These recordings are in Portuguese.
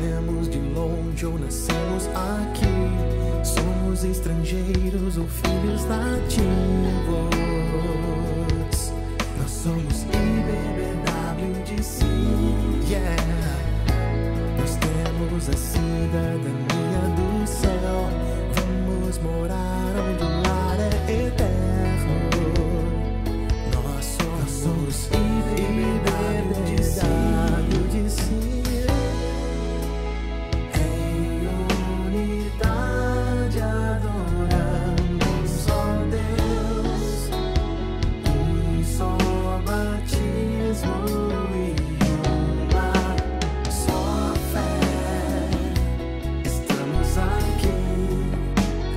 Viemos de longe ou nascemos aqui, somos estrangeiros ou filhos nativos. Nós somos IBBWDC, yeah. Nós temos a cidadania do céu, vamos morar onde o lar é eterno. Nós somos IBBWDC. Em unidade adorando um só Deus, um só batismo e uma só fé. Estamos aqui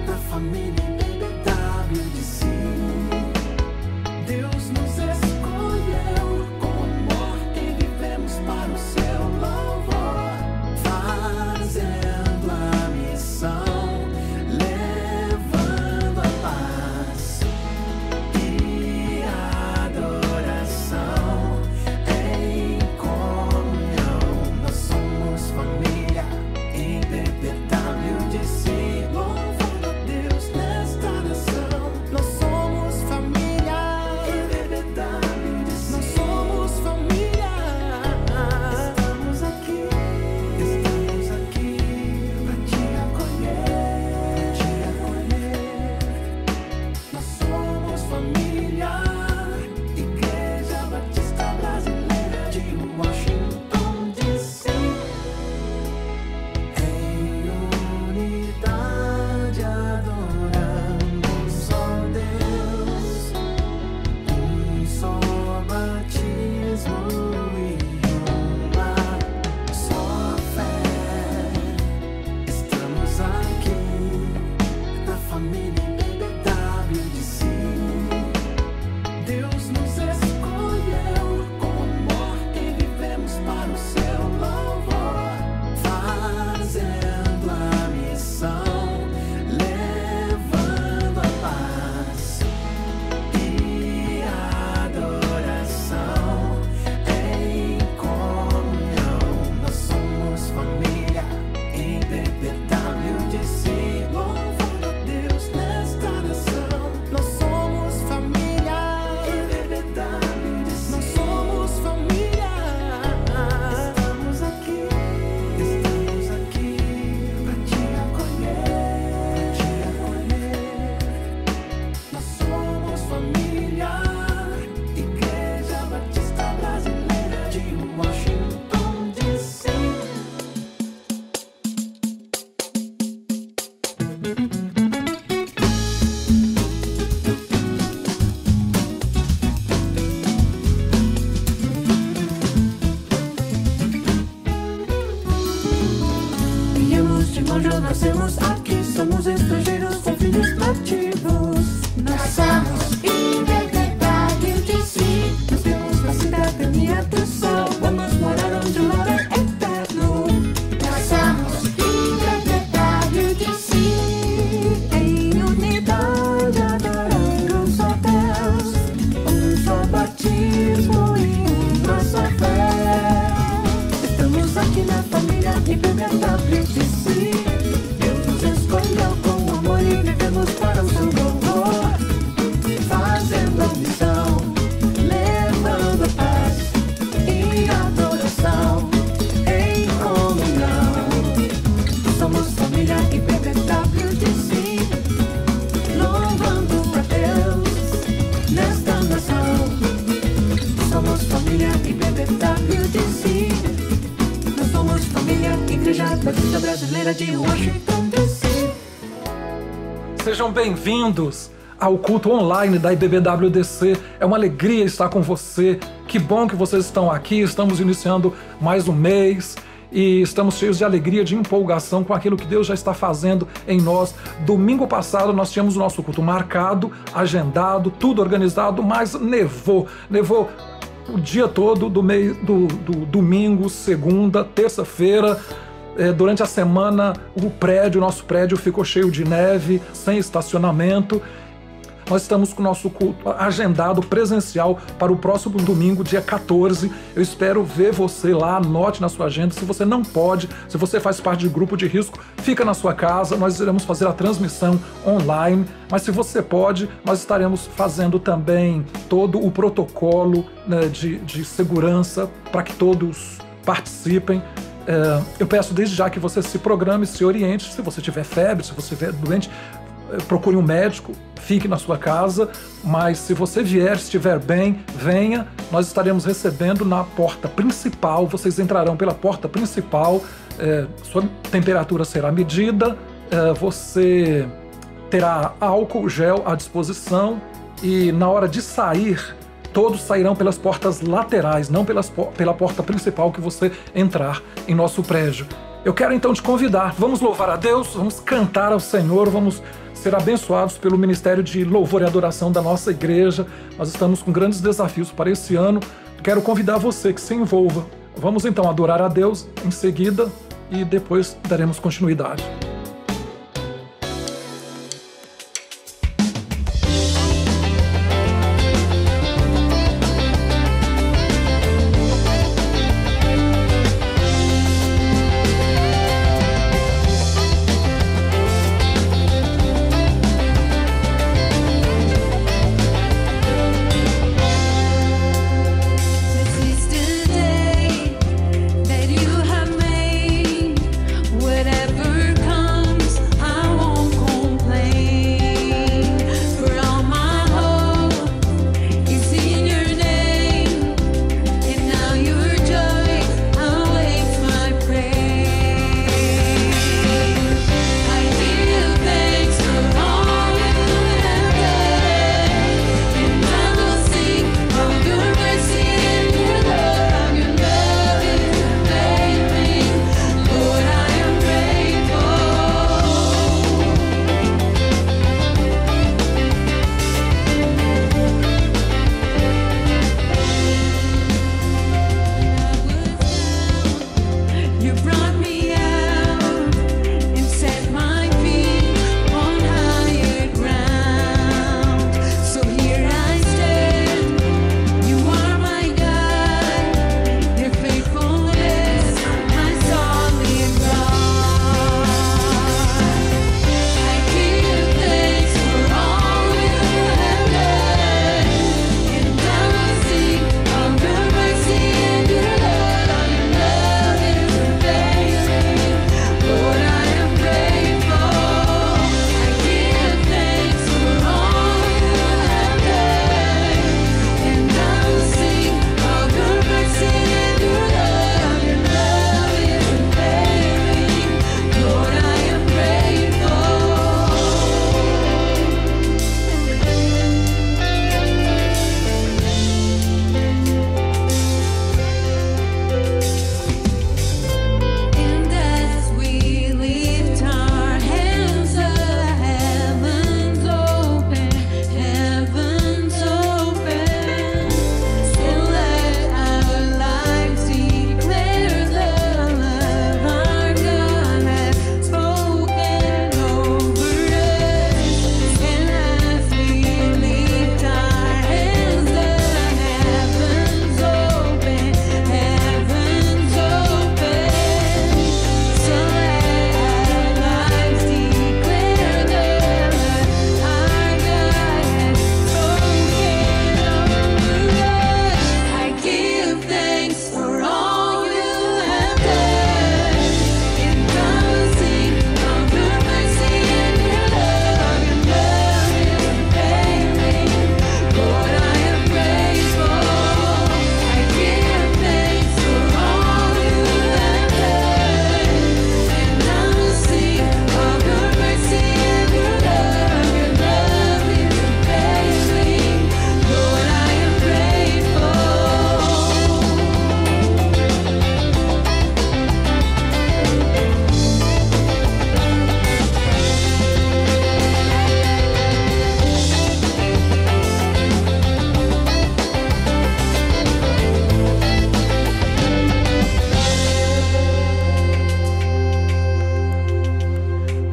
na família IBBWDC. Deus nos escolheu com amor e vivemos para o seu louvor, fazendo a missão, levando a paz e adoração em comunhão. Nós somos família IBBWDC, louvando a Deus nesta nação. Nós somos família IBBWDC, nós somos família. Estamos aqui pra te acolher, Nós somos família, Igreja Batista Brasileira de Washington, D.C. Em unidade adorando um só Deus, um só batismo e uma só fé. Estamos aqui na família IBBWDC. Deus nos escolheu com amor e vivemos para o seu louvor, fazendo a missão, levando a paz e adoração em comunhão. Nós somos família IBBWDC, louvando a Deus nesta nação. Nós somos família IBBWDC, nós somos família. Estamos aqui pra te acolher, Nós somos família, Igreja Batista Brasileira de Washington, D.C. Viemos de longe ou nascemos aqui, somos estrangeiros com filhos nativos. Nós somos IBBWDC, nós temos a cidadania do céu, vamos morar onde o lar é eterno. Nós somos IBBWDC, em unidade adorando um só Deus, um só batismo e uma só fé. Estamos aqui na família IBBWDC. Deus nos escolheu com amor e vivemos para o seu louvor, fazendo a missão, levando a paz e adoração em comunhão. Somos família IBBWDC, louvando a Deus nesta nação. Somos família IBBWDC, nós somos família, Igreja Batista Brasileira de Washington, D.C. Sejam bem-vindos ao culto online da IBBWDC. É uma alegria estar com você. Que bom que vocês estão aqui. Estamos iniciando mais um mês e estamos cheios de alegria, de empolgação com aquilo que Deus já está fazendo em nós. Domingo passado nós tínhamos o nosso culto marcado, agendado, tudo organizado, mas nevou o dia todo do domingo, segunda, terça-feira. Durante a semana o nosso prédio ficou cheio de neve, sem estacionamento. nós estamos com o nosso culto agendado presencial para o próximo domingo, dia 14. Eu espero ver você lá, anote na sua agenda. Se você não pode, se você faz parte de grupo de risco, fica na sua casa, nós iremos fazer a transmissão online. Mas se você pode, nós estaremos fazendo também todo o protocolo, né, de segurança para que todos participem. Eu peço desde já que você se programe, se oriente. Se você tiver febre, se você estiver doente, procure um médico, fique na sua casa. Mas se você vier, estiver bem, venha. Nós estaremos recebendo na porta principal. Vocês entrarão pela porta principal. Sua temperatura será medida. Você terá álcool gel à disposição. E na hora de sair, todos sairão pelas portas laterais, não pela porta principal que você entrar em nosso prédio. Eu quero então te convidar, vamos louvar a Deus, vamos cantar ao Senhor, vamos ser abençoados pelo ministério de louvor e adoração da nossa igreja. Nós estamos com grandes desafios para esse ano. Quero convidar você que se envolva. Vamos então adorar a Deus em seguida e depois daremos continuidade. Whatever comes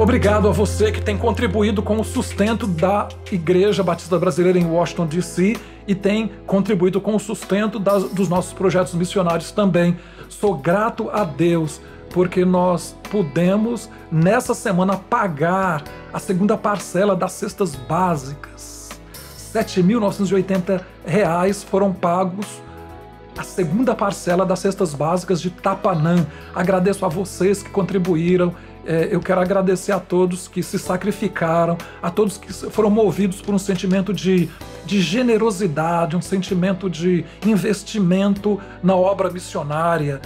Obrigado a você que tem contribuído com o sustento da Igreja Batista Brasileira em Washington, D.C. e tem contribuído com o sustento dos nossos projetos missionários também. Sou grato a Deus porque nós pudemos, nessa semana, pagar a segunda parcela das cestas básicas. R$ 7.980 foram pagos a segunda parcela das cestas básicas de Tapanã. Agradeço a vocês que contribuíram. Eu quero agradecer a todos que se sacrificaram, a todos que foram movidos por um sentimento de generosidade, um sentimento de investimento na obra missionária.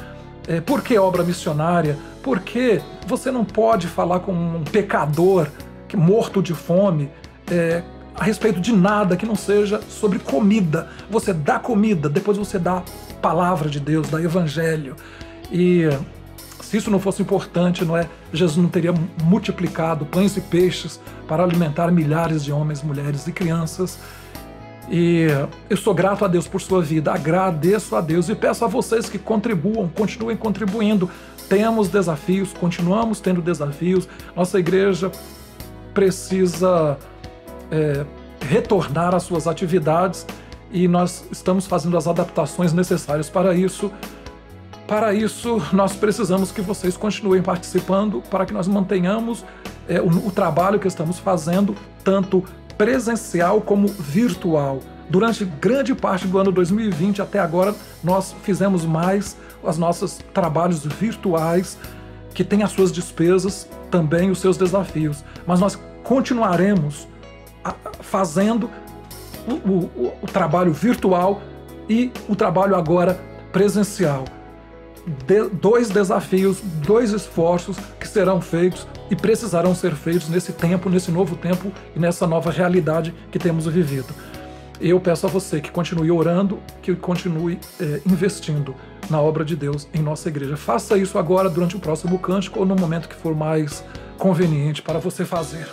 Por que obra missionária? Porque você não pode falar com um pecador morto de fome a respeito de nada que não seja sobre comida. Você dá comida, depois você dá a palavra de Deus, dá evangelho. E se isso não fosse importante, Jesus não teria multiplicado pães e peixes para alimentar milhares de homens, mulheres e crianças. E eu sou grato a Deus por sua vida, agradeço a Deus e peço a vocês que contribuam, continuem contribuindo. Temos desafios, continuamos tendo desafios. Nossa igreja precisa retornar às suas atividades e nós estamos fazendo as adaptações necessárias para isso. Para isso, nós precisamos que vocês continuem participando para que nós mantenhamos o trabalho que estamos fazendo, tanto presencial como virtual. Durante grande parte do ano 2020 até agora, nós fizemos mais os nossos trabalhos virtuais, que têm as suas despesas, também os seus desafios. Mas nós continuaremos fazendo o trabalho virtual e o trabalho agora presencial. Dois desafios, dois esforços que serão feitos e precisarão ser feitos nesse tempo, nesse novo tempo e nessa nova realidade que temos vivido. Eu peço a você que continue orando, que continue investindo na obra de Deus em nossa igreja. Faça isso agora durante o próximo cântico ou no momento que for mais conveniente para você fazer.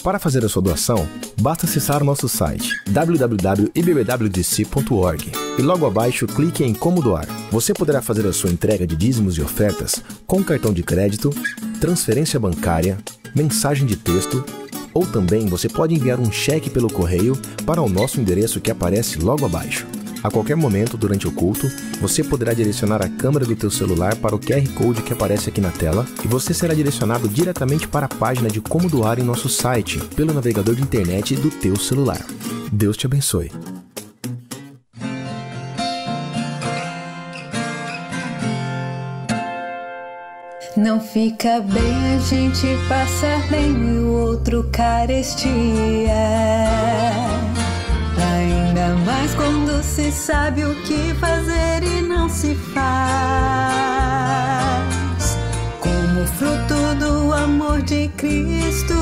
Para fazer a sua doação, basta acessar o nosso site www.ibbwdc.org e logo abaixo clique em Como Doar. Você poderá fazer a sua entrega de dízimos e ofertas com cartão de crédito, transferência bancária, mensagem de texto ou também você pode enviar um cheque pelo correio para o nosso endereço que aparece logo abaixo. A qualquer momento durante o culto, você poderá direcionar a câmera do teu celular para o QR Code que aparece aqui na tela e você será direcionado diretamente para a página de Como Doar em nosso site, pelo navegador de internet do teu celular. Deus te abençoe. Não fica bem a gente passar bem e o outro carestia. Ainda mais quando se sabe o que fazer e não se faz. Como fruto do amor de Cristo,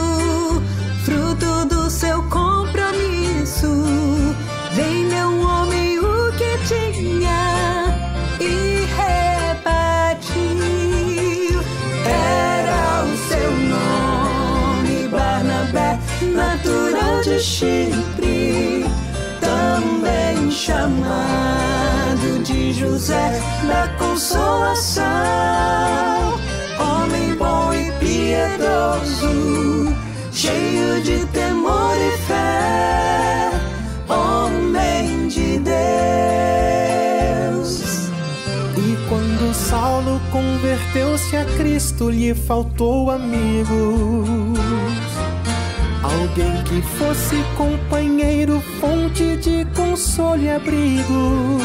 fruto do seu compromisso, vendeu um homem o que tinha e repartiu. Era o seu nome, Barnabé, natural de Chipre, também chamado de José da Consolação, homem bom e piedoso, cheio de temor e fé, homem de Deus. E quando Saulo converteu-se a Cristo, lhe faltou amigos, alguém que fosse companheiro, fonte de consolo e abrigo.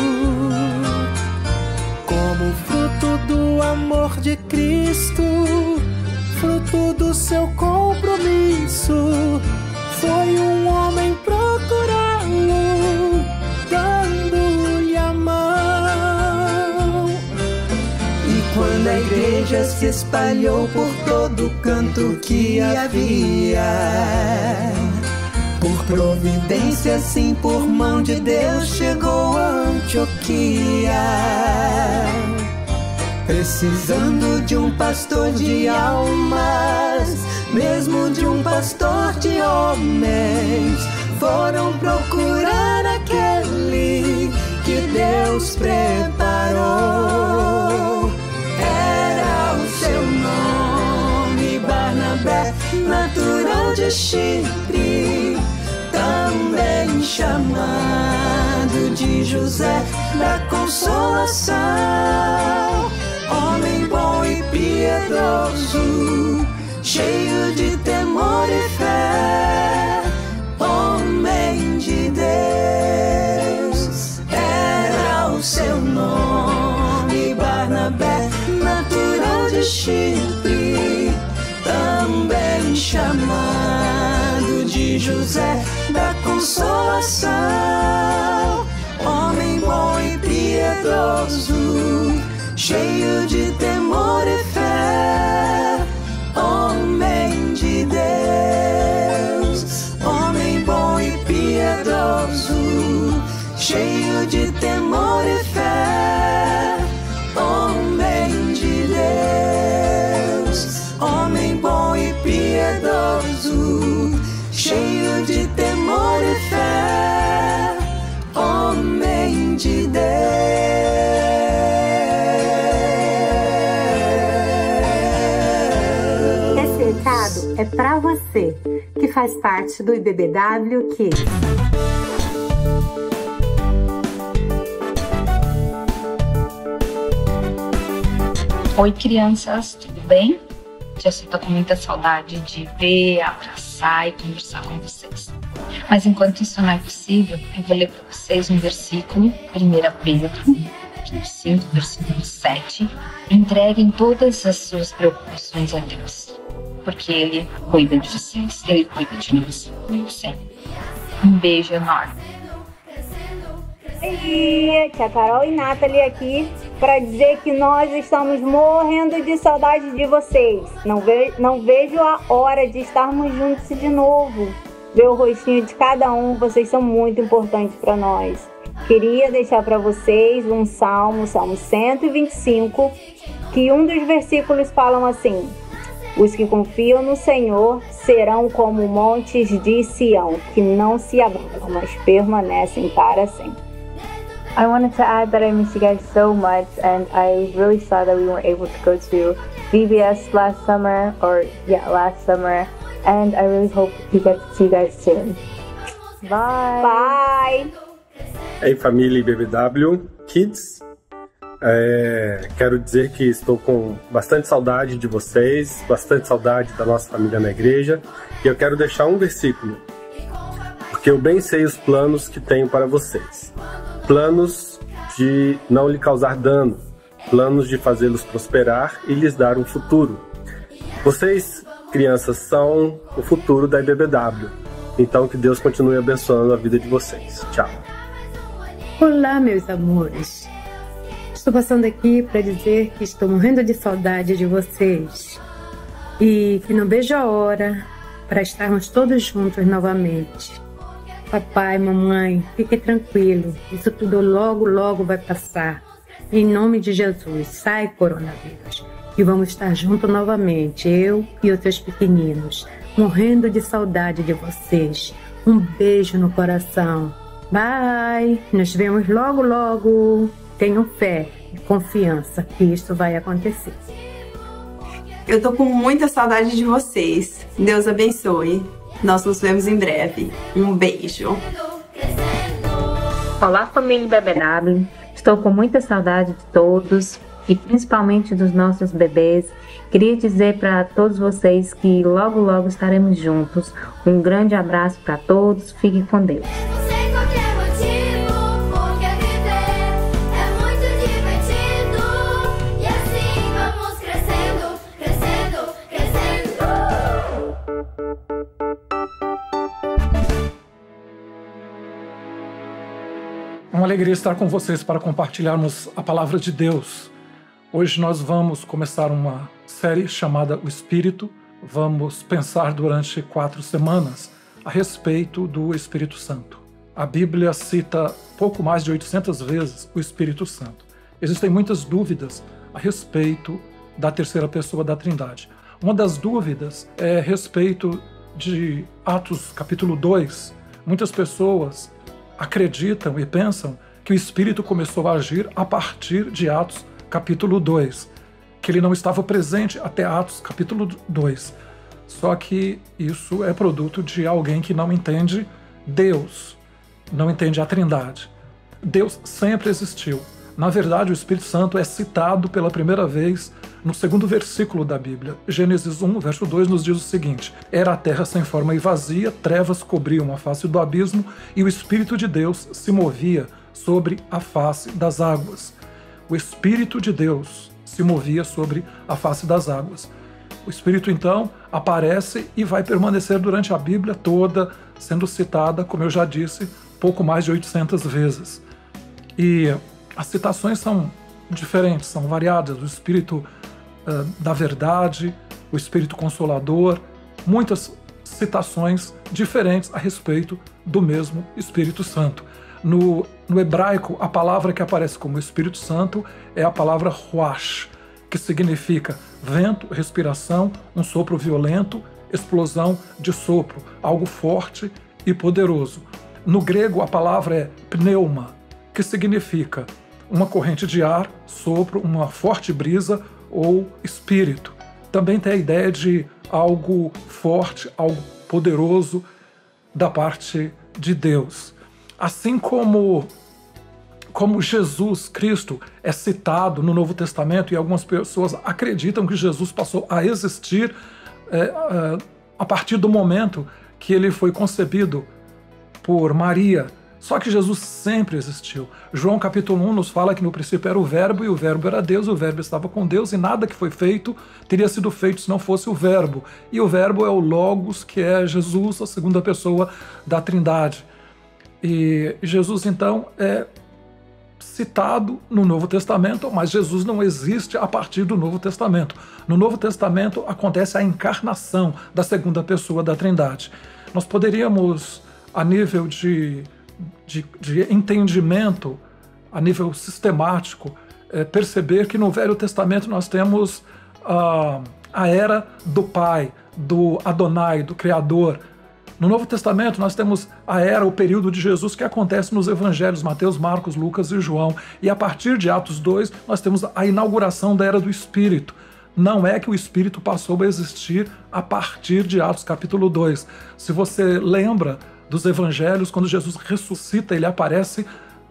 Como fruto do amor de Cristo, fruto do seu compromisso, foi um homem procurá-lo, dando-lhe a mão. E quando a igreja se espalhou por todo canto que havia, por providência, sim, por mão de Deus, chegou a Antioquia, precisando de um pastor de almas, mesmo de um pastor de homens, foram procurar aquele que Deus preparou. Era o seu de Chipre, também chamado de José da Consolação, homem bom e piedoso, cheio de temor e fé, homem de Deus. Era o seu nome Barnabé, natural de Chipre, também chamado de José da Consolação, homem bom e piedoso, cheio de temor e fé, homem de Deus. Homem bom e piedoso, cheio de temor e fé, homem de Deus. Homem bom e piedoso, cheio de temor e fé, homem de Deus. Esse recado é pra você que faz parte do IBBW Kids. Oi, crianças, tudo bem? Já estou com muita saudade de ver, abraçar e conversar com vocês. Mas enquanto isso não é possível, eu vou ler para vocês um versículo, 1 Pedro 5, versículo 7. Entreguem todas as suas preocupações a Deus, porque Ele cuida de vocês, Ele cuida de nós, sempre. Um beijo enorme. Oi, tia Carol e Nathalie aqui para dizer que nós estamos morrendo de saudade de vocês. Não vejo a hora de estarmos juntos de novo. Ver o rostinho de cada um, vocês são muito importantes para nós. Queria deixar para vocês um Salmo 125, que um dos versículos falam assim: os que confiam no Senhor serão como montes de Sião, que não se abalam, mas permanecem para sempre. I wanted to add that I miss you guys so much, and I was really sad that we weren't able to go to VBS last summer, and I really hope we get to see you guys soon. Bye! Bye! Ei, família IBBW Kids, quero dizer que estou com bastante saudade de vocês, bastante saudade da nossa família na igreja, e eu quero deixar um versículo, porque eu bem sei os planos que tenho para vocês. Planos de não lhe causar dano, planos de fazê-los prosperar e lhes dar um futuro. Vocês, crianças, são o futuro da IBBW, então que Deus continue abençoando a vida de vocês. Tchau! Olá, meus amores! Estou passando aqui para dizer que estou morrendo de saudade de vocês e que não vejo a hora para estarmos todos juntos novamente. Papai, mamãe, fique tranquilo, isso tudo logo, logo vai passar. Em nome de Jesus, sai coronavírus e vamos estar juntos novamente, eu e os seus pequeninos, morrendo de saudade de vocês. Um beijo no coração. Bye! Nos vemos logo, logo. Tenham fé e confiança que isso vai acontecer. Eu tô com muita saudade de vocês. Deus abençoe. Nós nos vemos em breve. Um beijo. Olá, família IBBW. Estou com muita saudade de todos e principalmente dos nossos bebês. Queria dizer para todos vocês que logo, logo estaremos juntos. Um grande abraço para todos. Fiquem com Deus. É uma alegria estar com vocês para compartilharmos a palavra de Deus. Hoje nós vamos começar uma série chamada O Espírito. Vamos pensar durante 4 semanas a respeito do Espírito Santo. A Bíblia cita pouco mais de 800 vezes o Espírito Santo. Existem muitas dúvidas a respeito da terceira pessoa da Trindade. Uma das dúvidas é a respeito de Atos capítulo 2. Muitas pessoas acreditam e pensam que o Espírito começou a agir a partir de Atos capítulo 2, que ele não estava presente até Atos capítulo 2. Só que isso é produto de alguém que não entende Deus, não entende a Trindade. Deus sempre existiu. Na verdade, o Espírito Santo é citado pela primeira vez no segundo versículo da Bíblia. Gênesis 1, verso 2 nos diz o seguinte: era a terra sem forma e vazia, trevas cobriam a face do abismo, e o Espírito de Deus se movia sobre a face das águas. O Espírito de Deus se movia sobre a face das águas. O Espírito, então, aparece e vai permanecer durante a Bíblia toda, sendo citada, como eu já disse, pouco mais de 800 vezes. E as citações são diferentes, são variadas. O Espírito da verdade, o Espírito Consolador, muitas citações diferentes a respeito do mesmo Espírito Santo. No hebraico, a palavra que aparece como Espírito Santo é a palavra ruach, que significa vento, respiração, um sopro violento, explosão de sopro, algo forte e poderoso. No grego, a palavra é pneuma, que significa uma corrente de ar, sopro, uma forte brisa ou espírito. Também tem a ideia de algo forte, algo poderoso da parte de Deus. Assim como Jesus Cristo é citado no Novo Testamento, e algumas pessoas acreditam que Jesus passou a existir a partir do momento que ele foi concebido por Maria. Só que Jesus sempre existiu. João capítulo 1 nos fala que no princípio era o Verbo, e o Verbo era Deus, e o Verbo estava com Deus, e nada que foi feito teria sido feito se não fosse o Verbo. E o Verbo é o Logos, que é Jesus, a segunda pessoa da Trindade. E Jesus, então, é citado no Novo Testamento, mas Jesus não existe a partir do Novo Testamento. No Novo Testamento acontece a encarnação da segunda pessoa da Trindade. Nós poderíamos, a nível de entendimento, a nível sistemático, perceber que no Velho Testamento nós temos a era do Pai, do Adonai, do Criador. No Novo Testamento nós temos a era, o período de Jesus, que acontece nos Evangelhos, Mateus, Marcos, Lucas e João. E a partir de Atos 2 nós temos a inauguração da era do Espírito. Não é que o Espírito passou a existir a partir de Atos capítulo 2. Se você lembra dos Evangelhos, quando Jesus ressuscita, ele aparece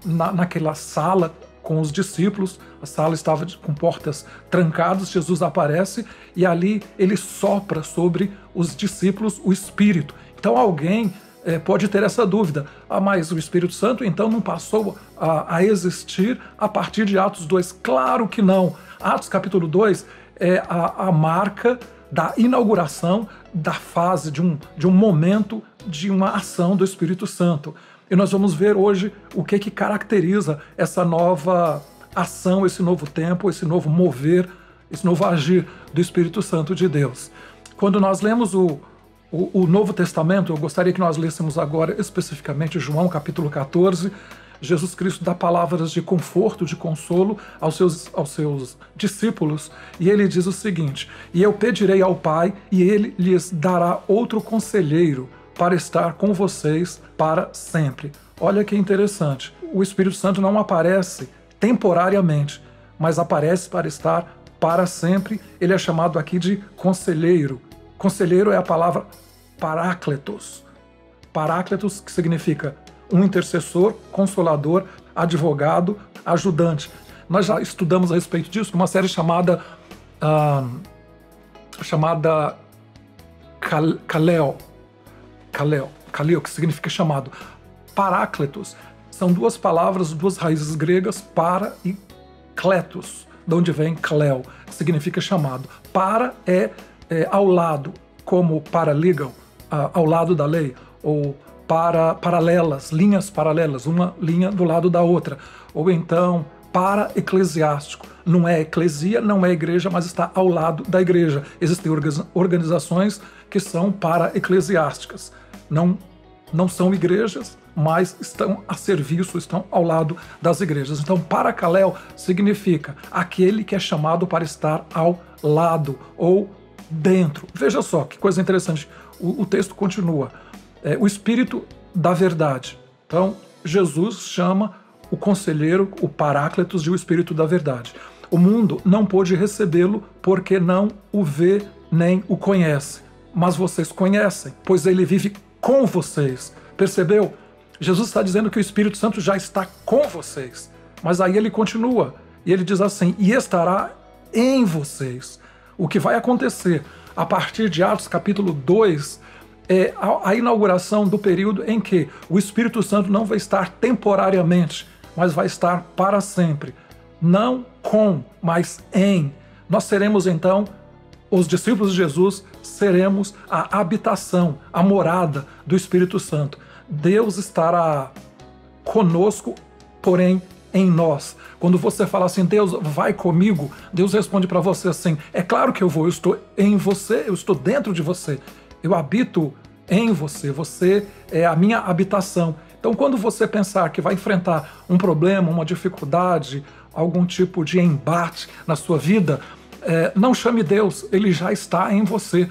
naquela sala com os discípulos, a sala estava com portas trancadas, Jesus aparece e ali ele sopra sobre os discípulos o Espírito. Então alguém pode ter essa dúvida: mas o Espírito Santo então não passou a existir a partir de Atos 2? Claro que não. Atos capítulo 2 é a marca da inauguração da fase, de um momento, de uma ação do Espírito Santo. E nós vamos ver hoje o que caracteriza essa nova ação, esse novo tempo, esse novo mover, esse novo agir do Espírito Santo de Deus. Quando nós lemos o Novo Testamento, eu gostaria que nós lêssemos agora especificamente João capítulo 14, Jesus Cristo dá palavras de conforto, de consolo aos seus discípulos, e ele diz o seguinte: e eu pedirei ao Pai, e ele lhes dará outro conselheiro para estar com vocês para sempre. Olha que interessante, o Espírito Santo não aparece temporariamente, mas aparece para estar para sempre. Ele é chamado aqui de conselheiro. Conselheiro é a palavra parácletos. Parácletos, que significa um intercessor, consolador, advogado, ajudante. Nós já estudamos a respeito disso numa série chamada Kaleo, que significa chamado. Parácletos são duas palavras, duas raízes gregas, para e kletos, de onde vem kaleo, que significa chamado. Para é ao lado, como paralegal, ao lado da lei, ou paralelas, linhas paralelas, uma linha do lado da outra. Ou então, para eclesiástico. Não é eclesia, não é igreja, mas está ao lado da igreja. Existem organizações que são para-eclesiásticas. Não são igrejas, mas estão a serviço, estão ao lado das igrejas. Então, paracaléu significa aquele que é chamado para estar ao lado ou dentro. Veja só que coisa interessante. O texto continua. O Espírito da verdade. Então, Jesus chama o conselheiro, o Parácletos, de o Espírito da verdade. O mundo não pôde recebê-lo porque não o vê nem o conhece. mas vocês conhecem, pois ele vive com vocês. Percebeu? Jesus está dizendo que o Espírito Santo já está com vocês, mas aí ele continua, e ele diz assim, e estará em vocês. O que vai acontecer a partir de Atos capítulo 2 é a inauguração do período em que o Espírito Santo não vai estar temporariamente, mas vai estar para sempre. Não com, mas em. Nós seremos então, os discípulos de Jesus, seremos a habitação, a morada do Espírito Santo. Deus estará conosco, porém em nós. Quando você fala assim, Deus vai comigo, Deus responde para você assim, é claro que eu vou, eu estou em você, eu estou dentro de você, eu habito em você, você é a minha habitação. Então quando você pensar que vai enfrentar um problema, uma dificuldade, algum tipo de embate na sua vida, não chame Deus, ele já está em você.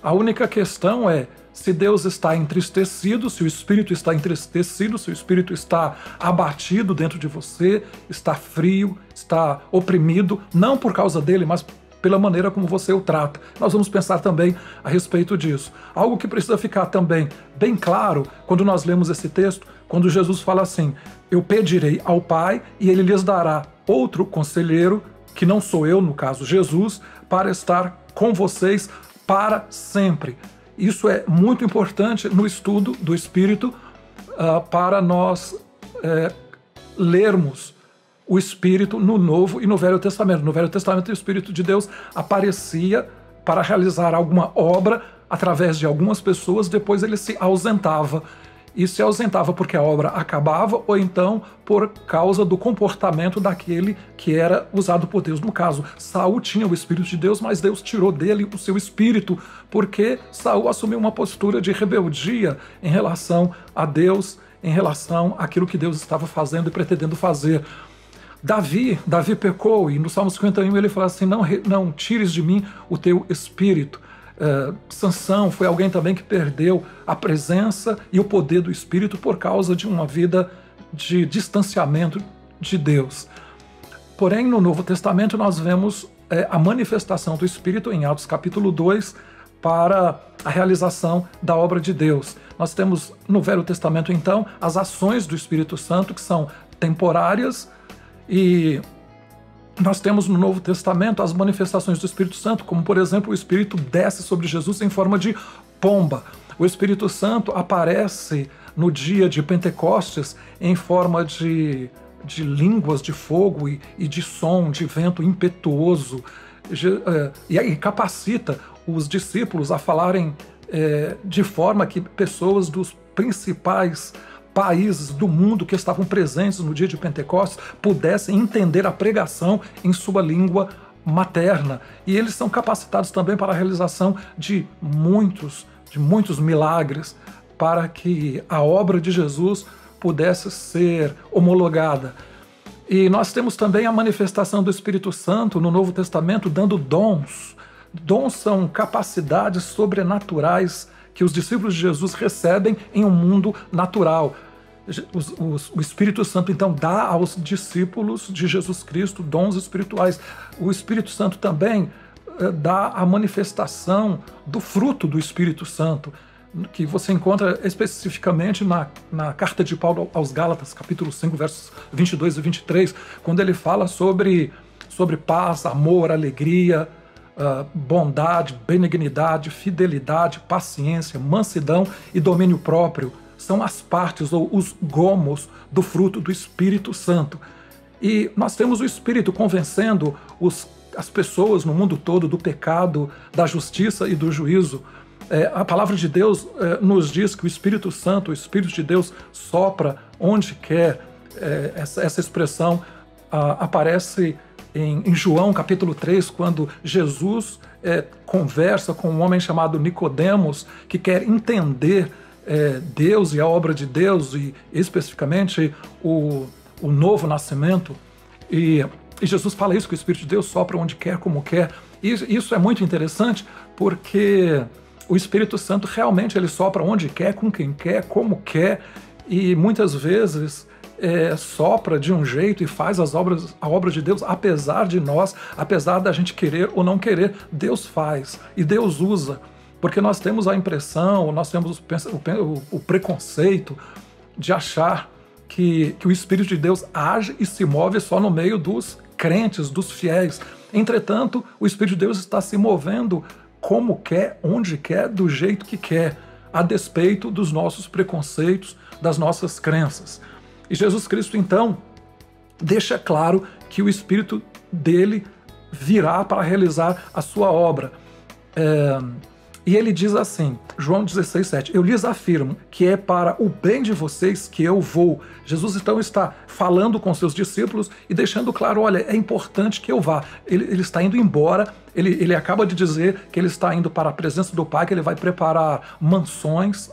A única questão é, se Deus está entristecido, se o Espírito está entristecido, se o Espírito está abatido dentro de você, está frio, está oprimido, não por causa dele, mas pela maneira como você o trata. Nós vamos pensar também a respeito disso. Algo que precisa ficar também bem claro quando nós lemos esse texto, quando Jesus fala assim, eu pedirei ao Pai e ele lhes dará outro conselheiro, que não sou eu, no caso Jesus, para estar com vocês para sempre. Isso é muito importante no estudo do Espírito para nós lermos o Espírito no Novo e no Velho Testamento. No Velho Testamento, o Espírito de Deus aparecia para realizar alguma obra através de algumas pessoas, depois ele se ausentava. E se ausentava porque a obra acabava ou então por causa do comportamento daquele que era usado por Deus. No caso, Saul tinha o Espírito de Deus, mas Deus tirou dele o seu Espírito, porque Saul assumiu uma postura de rebeldia em relação a Deus, em relação àquilo que Deus estava fazendo e pretendendo fazer. Davi pecou, e no Salmo 51 ele fala assim, não tires de mim o teu Espírito. Sansão foi alguém também que perdeu a presença e o poder do Espírito por causa de uma vida de distanciamento de Deus. Porém, no Novo Testamento nós vemos a manifestação do Espírito em Atos capítulo 2 para a realização da obra de Deus. Nós temos no Velho Testamento, então, as ações do Espírito Santo que são temporárias, e nós temos no Novo Testamento as manifestações do Espírito Santo, como por exemplo o Espírito desce sobre Jesus em forma de pomba. O Espírito Santo aparece no dia de Pentecostes em forma de línguas de fogo e de som, de vento impetuoso, e aí capacita os discípulos a falarem de forma que pessoas dos principais países do mundo que estavam presentes no dia de Pentecostes pudessem entender a pregação em sua língua materna. E eles são capacitados também para a realização de muitos milagres, para que a obra de Jesus pudesse ser homologada. E nós temos também a manifestação do Espírito Santo no Novo Testamento dando dons. Dons são capacidades sobrenaturais que os discípulos de Jesus recebem em um mundo natural. O Espírito Santo, então, dá aos discípulos de Jesus Cristo dons espirituais. O Espírito Santo também dá a manifestação do fruto do Espírito Santo, que você encontra especificamente na carta de Paulo aos Gálatas, capítulo 5, versos 22 e 23, quando ele fala sobre paz, amor, alegria, bondade, benignidade, fidelidade, paciência, mansidão e domínio próprio. São as partes ou os gomos do fruto do Espírito Santo. E nós temos o Espírito convencendo as pessoas no mundo todo do pecado, da justiça e do juízo. A palavra de Deus nos diz que o Espírito Santo, o Espírito de Deus, sopra onde quer. Essa expressão aparece em João capítulo 3, quando Jesus conversa com um homem chamado Nicodemos, que quer entender Deus e a obra de Deus, e especificamente o novo nascimento. E Jesus fala isso, que o Espírito de Deus sopra onde quer, como quer. E isso é muito interessante, porque o Espírito Santo realmente ele sopra onde quer, com quem quer, como quer, e muitas vezes sopra de um jeito e faz a obra de Deus, apesar de nós, apesar da gente querer ou não querer, Deus faz e Deus usa. Porque nós temos a impressão, nós temos o preconceito de achar que o Espírito de Deus age e se move só no meio dos crentes, dos fiéis. Entretanto, o Espírito de Deus está se movendo como quer, onde quer, do jeito que quer, a despeito dos nossos preconceitos, das nossas crenças. E Jesus Cristo, então, deixa claro que o Espírito dele virá para realizar a sua obra. E ele diz assim, João 16:7, eu lhes afirmo que é para o bem de vocês que eu vou. Jesus então está falando com seus discípulos e deixando claro, olha, é importante que eu vá. Ele está indo embora, ele acaba de dizer que ele está indo para a presença do Pai, que ele vai preparar mansões,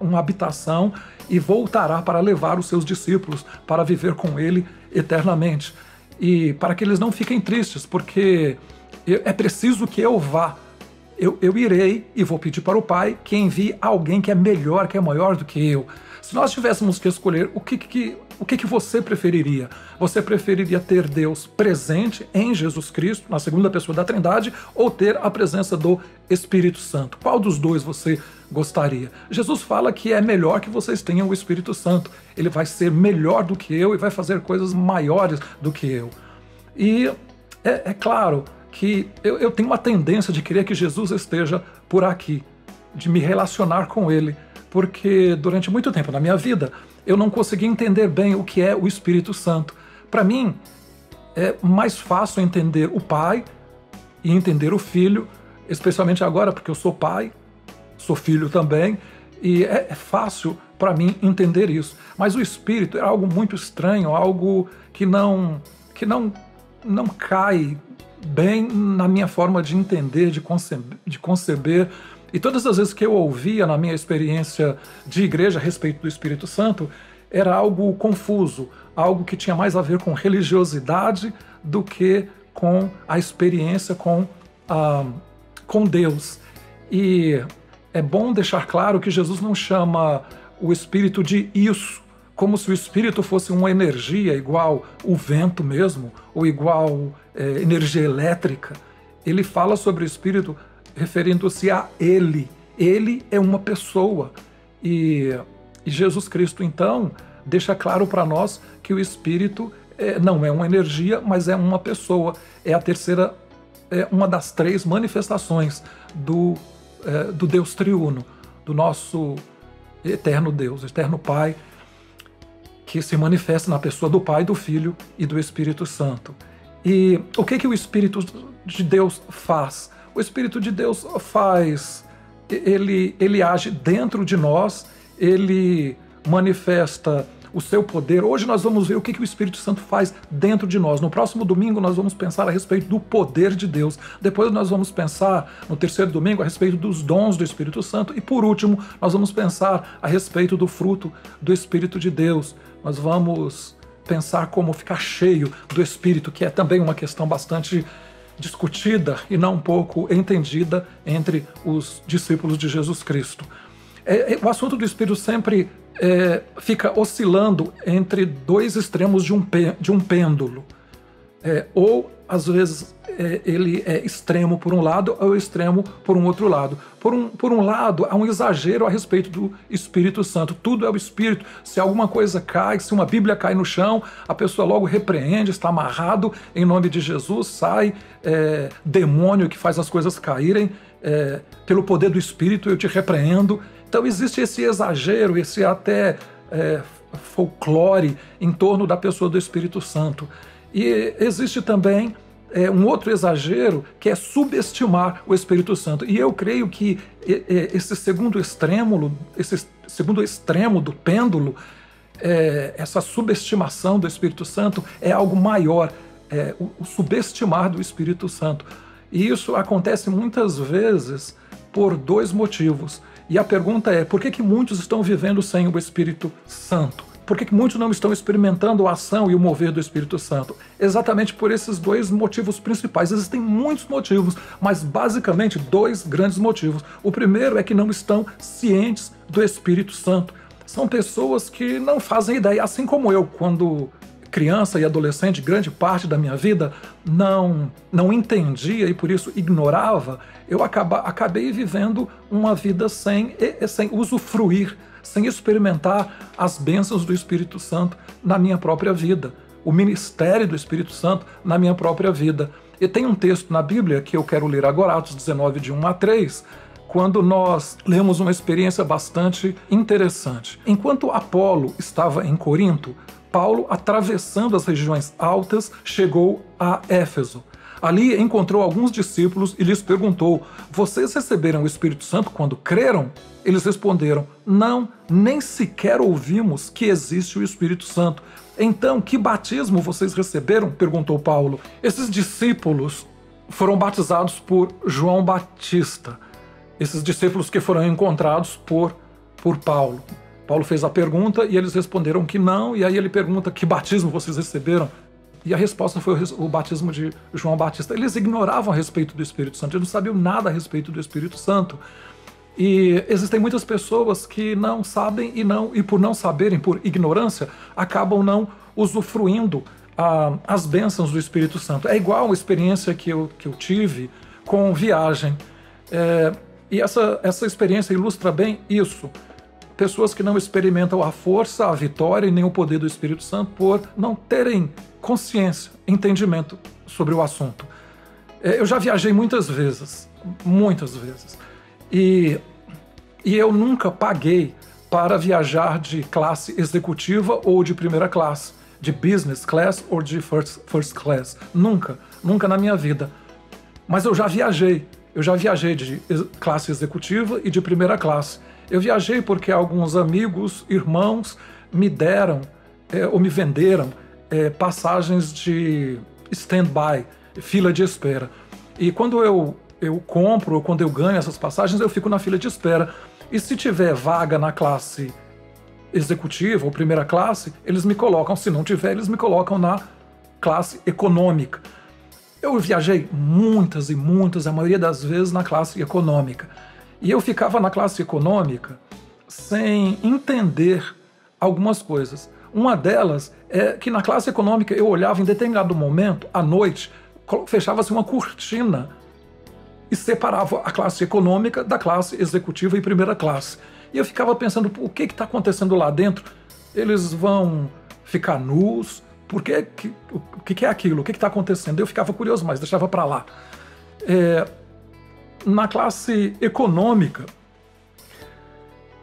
uma habitação e voltará para levar os seus discípulos para viver com ele eternamente. E para que eles não fiquem tristes, porque é preciso que eu vá. Eu irei e vou pedir para o Pai que envie alguém que é melhor, que é maior do que eu. Se nós tivéssemos que escolher, o que você preferiria? Você preferiria ter Deus presente em Jesus Cristo, na segunda pessoa da Trindade, ou ter a presença do Espírito Santo? Qual dos dois você gostaria? Jesus fala que é melhor que vocês tenham o Espírito Santo. Ele vai ser melhor do que eu e vai fazer coisas maiores do que eu. E é claro que eu tenho uma tendência de querer que Jesus esteja por aqui, de me relacionar com ele, porque durante muito tempo na minha vida eu não consegui entender bem o que é o Espírito Santo. Para mim, é mais fácil entender o Pai e entender o Filho, especialmente agora porque eu sou pai, sou filho também, e é fácil para mim entender isso. Mas o Espírito é algo muito estranho, algo que não cai bem na minha forma de entender, de conceber. E todas as vezes que eu ouvia na minha experiência de igreja a respeito do Espírito Santo, era algo confuso, algo que tinha mais a ver com religiosidade do que com a experiência com Deus. E é bom deixar claro que Jesus não chama o Espírito de isso, como se o Espírito fosse uma energia igual o vento mesmo, ou igual energia elétrica. Ele fala sobre o Espírito referindo-se a Ele. Ele é uma pessoa. E Jesus Cristo, então, deixa claro para nós que o Espírito não é uma energia, mas é uma pessoa. É a terceira, uma das três manifestações do Deus triuno, do nosso eterno Deus, eterno Pai, que se manifesta na pessoa do Pai, do Filho e do Espírito Santo. E o que o Espírito de Deus faz? O Espírito de Deus faz, ele age dentro de nós, ele manifesta o seu poder. Hoje nós vamos ver o que o Espírito Santo faz dentro de nós. No próximo domingo nós vamos pensar a respeito do poder de Deus. Depois nós vamos pensar, no terceiro domingo, a respeito dos dons do Espírito Santo. E por último, nós vamos pensar a respeito do fruto do Espírito de Deus. Nós vamos pensar como ficar cheio do Espírito, que é também uma questão bastante discutida e não um pouco entendida entre os discípulos de Jesus Cristo. O assunto do Espírito sempre fica oscilando entre dois extremos de um pêndulo. Ou, às vezes, ele é extremo por um lado ou extremo por um outro lado. Por um lado, há um exagero a respeito do Espírito Santo. Tudo é o Espírito. Se alguma coisa cai, se uma Bíblia cai no chão, a pessoa logo repreende, está amarrado em nome de Jesus, sai demônio que faz as coisas caírem, pelo poder do Espírito eu te repreendo. Então existe esse exagero, esse até folclore em torno da pessoa do Espírito Santo. E existe também um outro exagero, que é subestimar o Espírito Santo. E eu creio que esse segundo extremo do pêndulo, essa subestimação do Espírito Santo é algo maior, o subestimar do Espírito Santo. E isso acontece muitas vezes por dois motivos. E a pergunta é, por que muitos estão vivendo sem o Espírito Santo? Por que muitos não estão experimentando a ação e o mover do Espírito Santo? Exatamente por esses dois motivos principais. Existem muitos motivos, mas basicamente dois grandes motivos. O primeiro é que não estão cientes do Espírito Santo. São pessoas que não fazem ideia, assim como eu, quando criança e adolescente, grande parte da minha vida, não entendia e por isso ignorava, eu acabei vivendo uma vida sem usufruir, sem experimentar as bênçãos do Espírito Santo na minha própria vida, o ministério do Espírito Santo na minha própria vida. E tem um texto na Bíblia que eu quero ler agora, Atos 19, de 1 a 3, quando nós lemos uma experiência bastante interessante. Enquanto Apolo estava em Corinto, Paulo, atravessando as regiões altas, chegou a Éfeso. Ali encontrou alguns discípulos e lhes perguntou: vocês receberam o Espírito Santo quando creram? Eles responderam: não, nem sequer ouvimos que existe o Espírito Santo. Então, que batismo vocês receberam? Perguntou Paulo. Esses discípulos foram batizados por João Batista. Esses discípulos que foram encontrados por Paulo. Paulo fez a pergunta e eles responderam que não, e aí ele pergunta: que batismo vocês receberam? E a resposta foi o batismo de João Batista. Eles ignoravam a respeito do Espírito Santo, eles não sabiam nada a respeito do Espírito Santo. E existem muitas pessoas que não sabem e por não saberem, por ignorância, acabam não usufruindo as bênçãos do Espírito Santo. É igual a experiência que eu tive com viagem. E essa experiência ilustra bem isso. Pessoas que não experimentam a força, a vitória e nem o poder do Espírito Santo por não terem consciência, entendimento sobre o assunto. Eu já viajei muitas vezes. E eu nunca paguei para viajar de classe executiva ou de primeira classe, de business class ou de first class. Nunca na minha vida. Mas eu já viajei de classe executiva e de primeira classe. Eu viajei porque alguns amigos, irmãos, me deram ou me venderam passagens de stand-by, fila de espera. E quando eu compro ou quando eu ganho essas passagens, eu fico na fila de espera. E se tiver vaga na classe executiva ou primeira classe, eles me colocam. Se não tiver, eles me colocam na classe econômica. Eu viajei muitas, a maioria das vezes na classe econômica. E eu ficava na classe econômica sem entender algumas coisas. Uma delas é que na classe econômica eu olhava em determinado momento, à noite, fechava-se uma cortina e separava a classe econômica da classe executiva e primeira classe. E eu ficava pensando: o que está acontecendo lá dentro? Eles vão ficar nus? O que é aquilo? O que está acontecendo? Eu ficava curioso, mas deixava para lá. Na classe econômica,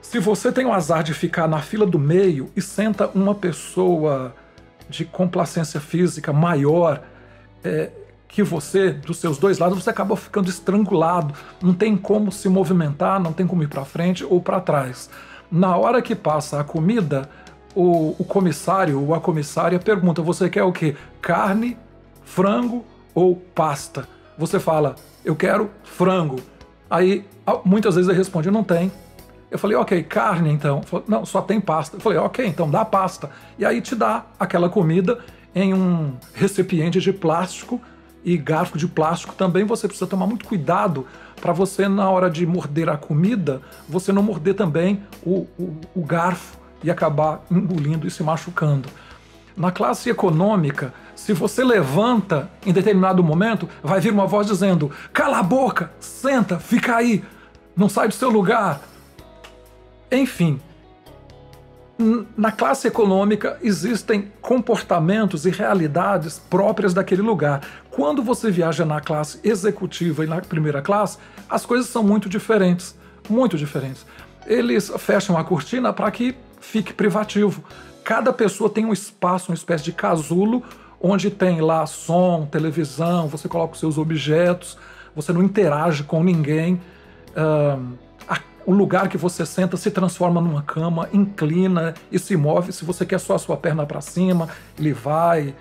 se você tem o azar de ficar na fila do meio e senta uma pessoa de complacência física maior que você, dos seus dois lados, você acaba ficando estrangulado, não tem como se movimentar, não tem como ir para frente ou para trás. Na hora que passa a comida, o comissário ou a comissária pergunta: você quer o quê? Carne, frango ou pasta? Você fala: eu quero frango. Aí muitas vezes ele responde: não tem. Eu falei: ok, carne então. Falei: não, só tem pasta. Eu falei: ok, então dá pasta. E aí te dá aquela comida em um recipiente de plástico e garfo de plástico também. Você precisa tomar muito cuidado para você, na hora de morder a comida, você não morder também o garfo e acabar engolindo e se machucando. Na classe econômica, se você levanta em determinado momento, vai vir uma voz dizendo: cala a boca, senta, fica aí, não sai do seu lugar. Enfim, na classe econômica existem comportamentos e realidades próprias daquele lugar. Quando você viaja na classe executiva e na primeira classe, as coisas são muito diferentes, muito diferentes. Eles fecham a cortina para que fique privativo. Cada pessoa tem um espaço, uma espécie de casulo, onde tem lá som, televisão, você coloca os seus objetos, você não interage com ninguém. O lugar que você senta se transforma numa cama, inclina e se move. Se você quer só a sua perna para cima, ele vai.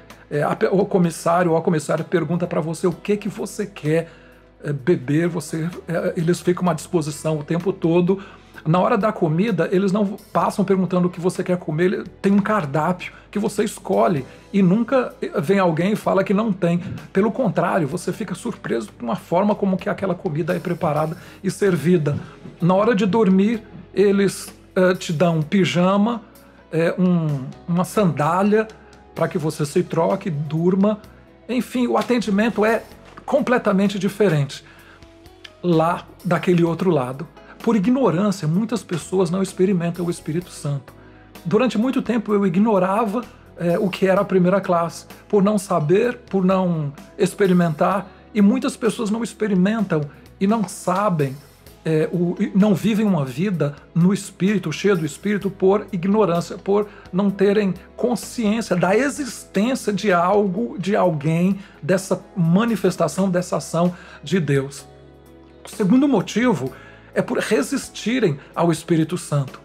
O comissário ou a comissária pergunta para você o que você quer beber. Eles ficam à disposição o tempo todo. Na hora da comida, eles não passam perguntando o que você quer comer. Tem um cardápio que você escolhe e nunca vem alguém e fala que não tem. Pelo contrário, você fica surpreso com a forma como que aquela comida é preparada e servida. Na hora de dormir, eles te dão um pijama, uma sandália, para que você se troque, durma. Enfim, o atendimento é completamente diferente lá daquele outro lado. Por ignorância, muitas pessoas não experimentam o Espírito Santo. Durante muito tempo eu ignorava o que era a primeira classe, por não saber, por não experimentar, e muitas pessoas não experimentam e não sabem, não vivem uma vida no Espírito, cheia do Espírito, por ignorância, por não terem consciência da existência de algo, de alguém, dessa manifestação, dessa ação de Deus. O segundo motivo é por resistirem ao Espírito Santo.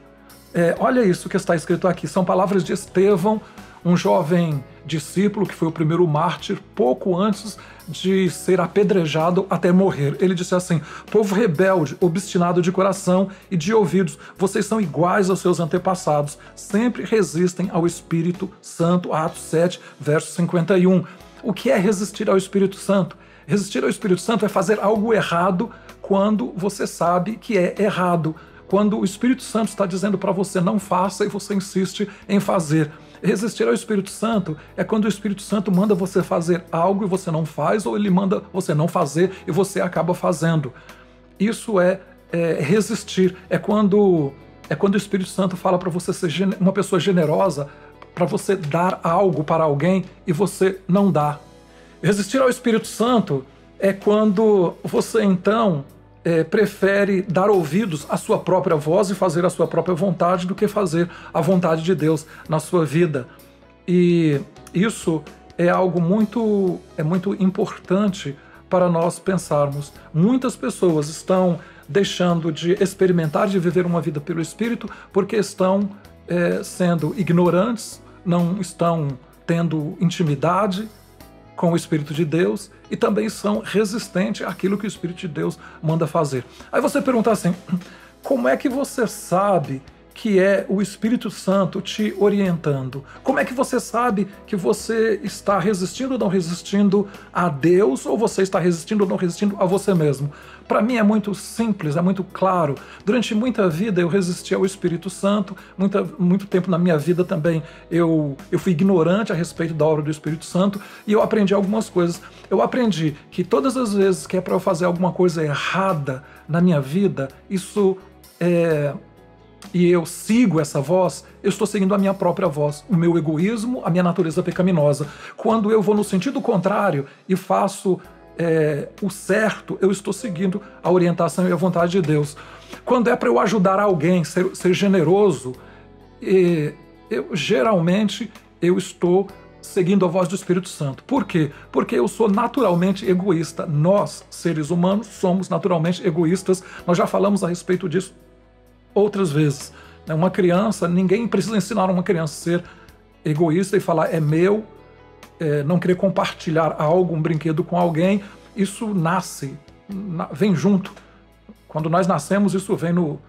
Olha isso que está escrito aqui, são palavras de Estevão, um jovem discípulo que foi o primeiro mártir, pouco antes de ser apedrejado até morrer. Ele disse assim: povo rebelde, obstinado de coração e de ouvidos, vocês são iguais aos seus antepassados, sempre resistem ao Espírito Santo. Atos 7, verso 51. O que é resistir ao Espírito Santo? Resistir ao Espírito Santo é fazer algo errado quando você sabe que é errado. Quando o Espírito Santo está dizendo para você não faça e você insiste em fazer. Resistir ao Espírito Santo é quando o Espírito Santo manda você fazer algo e você não faz, ou ele manda você não fazer e você acaba fazendo. Isso é resistir. É quando o Espírito Santo fala para você ser uma pessoa generosa, para você dar algo para alguém e você não dá. Resistir ao Espírito Santo é quando você então prefere dar ouvidos à sua própria voz e fazer a sua própria vontade do que fazer a vontade de Deus na sua vida. E isso é algo muito importante para nós pensarmos. Muitas pessoas estão deixando de experimentar, de viver uma vida pelo Espírito, porque estão sendo ignorantes, não estão tendo intimidade com o Espírito de Deus e também são resistentes àquilo que o Espírito de Deus manda fazer. Aí você pergunta assim, como é que você sabe que é o Espírito Santo te orientando? Como é que você sabe que você está resistindo ou não resistindo a Deus, ou você está resistindo ou não resistindo a você mesmo? Para mim é muito simples, é muito claro. Durante muita vida eu resisti ao Espírito Santo, muito tempo na minha vida também eu fui ignorante a respeito da obra do Espírito Santo, e eu aprendi algumas coisas. Eu aprendi que todas as vezes que é para eu fazer alguma coisa errada na minha vida, e eu sigo essa voz, eu estou seguindo a minha própria voz, o meu egoísmo, a minha natureza pecaminosa. Quando eu vou no sentido contrário e faço o certo, eu estou seguindo a orientação e a vontade de Deus. Quando é para eu ajudar alguém, ser generoso, geralmente eu estou seguindo a voz do Espírito Santo. Por quê? Porque eu sou naturalmente egoísta. Nós, seres humanos, somos naturalmente egoístas. Nós já falamos a respeito disso outras vezes. Uma criança, ninguém precisa ensinar uma criança a ser egoísta e falar é meu, não querer compartilhar algo, um brinquedo com alguém. Isso nasce, vem junto. Quando nós nascemos, isso vem no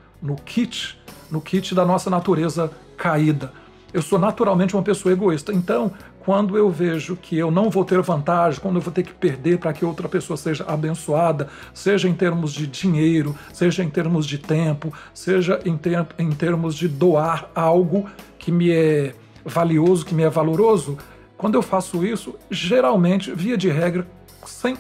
kit da nossa natureza caída. Eu sou naturalmente uma pessoa egoísta. Então, quando eu vejo que eu não vou ter vantagem, quando eu vou ter que perder para que outra pessoa seja abençoada, seja em termos de dinheiro, seja em termos de tempo, seja em termos de doar algo que me é valioso, que me é valoroso, quando eu faço isso, geralmente, via de regra,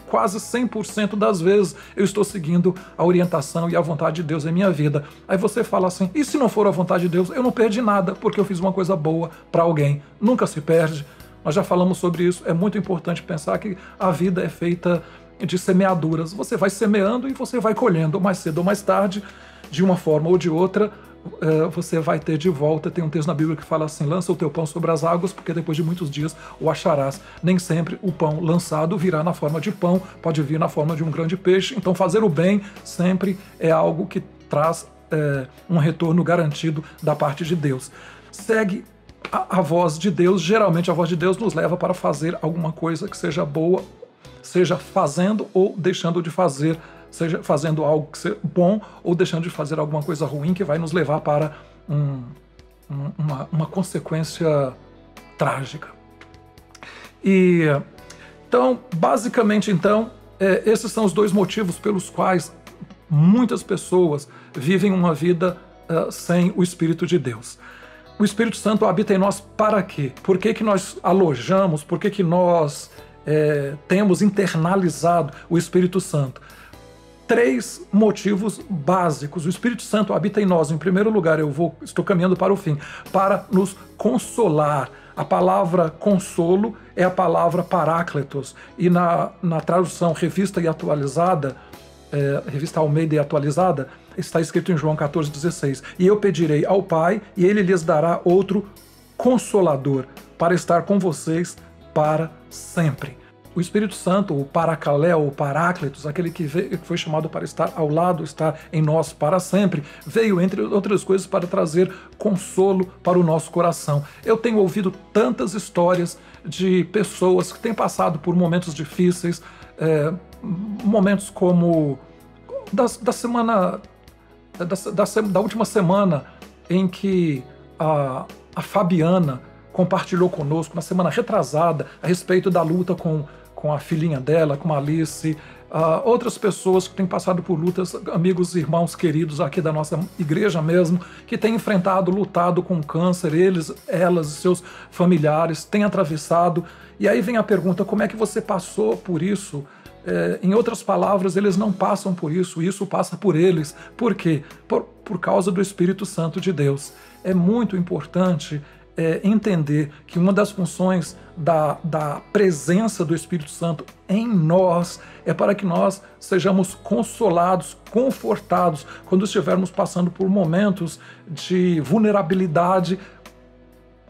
quase 100% das vezes eu estou seguindo a orientação e a vontade de Deus em minha vida. Aí você fala assim, e se não for a vontade de Deus, eu não perdi nada, porque eu fiz uma coisa boa para alguém. Nunca se perde. Nós já falamos sobre isso. É muito importante pensar que a vida é feita de semeaduras. Você vai semeando e você vai colhendo, mais cedo ou mais tarde, de uma forma ou de outra, você vai ter de volta. Tem um texto na Bíblia que fala assim, lança o teu pão sobre as águas, porque depois de muitos dias o acharás. Nem sempre o pão lançado virá na forma de pão, pode vir na forma de um grande peixe. Então fazer o bem sempre é algo que traz um retorno garantido da parte de Deus. Segue a voz de Deus. Geralmente a voz de Deus nos leva para fazer alguma coisa que seja boa, seja fazendo ou deixando de fazer, seja fazendo algo que seja bom ou deixando de fazer alguma coisa ruim que vai nos levar para uma consequência trágica. E então, basicamente, esses são os dois motivos pelos quais muitas pessoas vivem uma vida sem o Espírito de Deus. o Espírito Santo habita em nós para quê? Por que nós alojamos, por que nós temos internalizado o Espírito Santo? 3 motivos básicos. O Espírito Santo habita em nós. Em primeiro lugar, estou caminhando para o fim, para nos consolar. A palavra consolo é a palavra parácletos. E na tradução revista e atualizada, revista Almeida e atualizada, está escrito em João 14,16. E eu pedirei ao Pai, e Ele lhes dará outro consolador, para estar com vocês para sempre. O Espírito Santo, o Paracaléu, o Paráclitos, aquele que foi chamado para estar ao lado, estar em nós para sempre, veio, entre outras coisas, para trazer consolo para o nosso coração. Eu tenho ouvido tantas histórias de pessoas que têm passado por momentos difíceis, momentos como da última semana, em que a Fabiana compartilhou conosco, na semana retrasada, a respeito da luta com a filhinha dela, com a Alice, outras pessoas que têm passado por lutas, amigos e irmãos queridos aqui da nossa igreja mesmo, que têm enfrentado, lutado com câncer, elas e seus familiares, têm atravessado. E aí vem a pergunta, como é que você passou por isso? Em outras palavras, eles não passam por isso, isso passa por eles. Por quê? Por causa do Espírito Santo de Deus. É muito importante entender que uma das funções da presença do Espírito Santo em nós é para que nós sejamos consolados, confortados, quando estivermos passando por momentos de vulnerabilidade,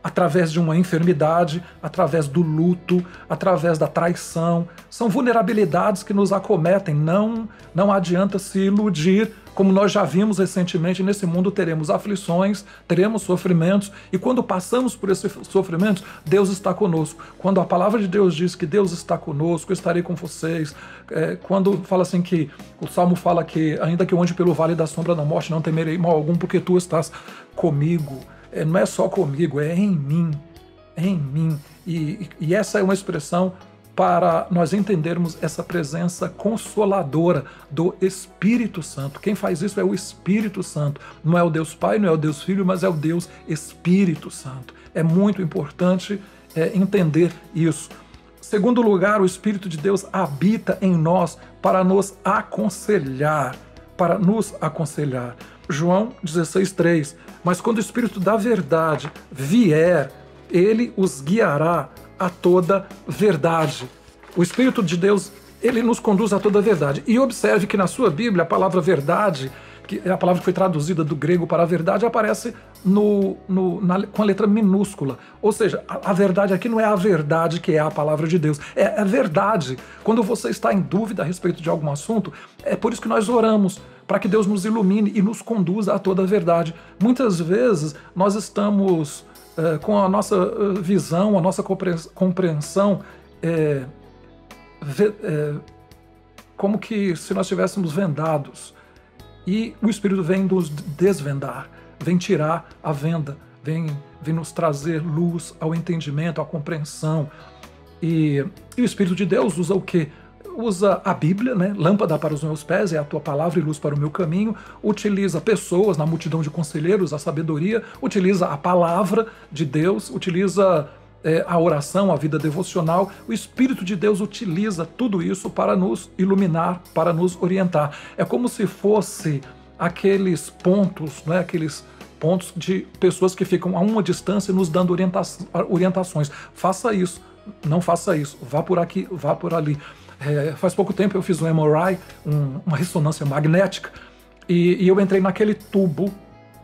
através de uma enfermidade, através do luto, através da traição. São vulnerabilidades que nos acometem. Não adianta se iludir. Como nós já vimos recentemente, nesse mundo teremos aflições, teremos sofrimentos, e quando passamos por esses sofrimentos, Deus está conosco. Quando a palavra de Deus diz que Deus está conosco, eu estarei com vocês. Quando fala assim que, o Salmo fala que, ainda que eu ande pelo vale da sombra da morte, não temerei mal algum, porque tu estás comigo. Não é só comigo, é em mim. E essa é uma expressão para nós entendermos essa presença consoladora do Espírito Santo. Quem faz isso é o Espírito Santo. Não é o Deus Pai, não é o Deus Filho, mas é o Deus Espírito Santo. É muito importante entender isso. Segundo lugar, o Espírito de Deus habita em nós para nos aconselhar. João 16,3. Mas quando o Espírito da verdade vier, ele os guiará a toda verdade. O Espírito de Deus, ele nos conduz a toda verdade. E observe que na sua Bíblia a palavra verdade, que é a palavra que foi traduzida do grego para a verdade, aparece com a letra minúscula. Ou seja, a verdade aqui não é a verdade que é a palavra de Deus, é a verdade. Quando você está em dúvida a respeito de algum assunto, é por isso que nós oramos, para que Deus nos ilumine e nos conduza a toda a verdade. Muitas vezes nós estamos com a nossa visão, a nossa compreensão, como que se nós estivéssemos vendados. E o Espírito vem nos desvendar, vem tirar a venda, vem nos trazer luz ao entendimento, à compreensão. E o Espírito de Deus usa o quê? Usa a Bíblia, né? Lâmpada para os meus pés, é a tua palavra e luz para o meu caminho. Utiliza pessoas na multidão de conselheiros, a sabedoria. Utiliza a palavra de Deus, utiliza a oração, a vida devocional. O Espírito de Deus utiliza tudo isso para nos iluminar, para nos orientar. É como se fosse aqueles pontos, né? Aqueles pontos de pessoas que ficam a uma distância nos dando orientações. Faça isso, não faça isso, vá por aqui, vá por ali. Faz pouco tempo eu fiz um MRI, uma ressonância magnética, e eu entrei naquele tubo,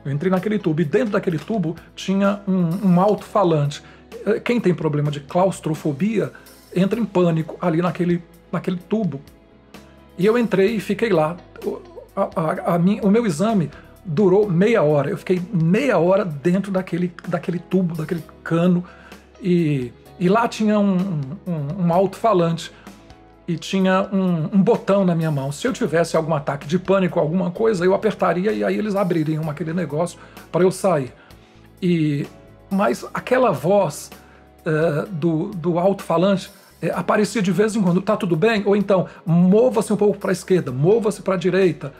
e dentro daquele tubo tinha um alto-falante. Quem tem problema de claustrofobia entra em pânico ali naquele tubo. E eu entrei e fiquei lá. O meu exame durou meia hora. Eu fiquei meia hora dentro daquele tubo, daquele cano, e lá tinha um alto-falante. E tinha um botão na minha mão. Se eu tivesse algum ataque de pânico, alguma coisa, eu apertaria e aí eles abririam aquele negócio para eu sair. Mas aquela voz do alto-falante aparecia de vez em quando. Tá tudo bem? Ou então, mova-se um pouco para a esquerda, mova-se para a direita,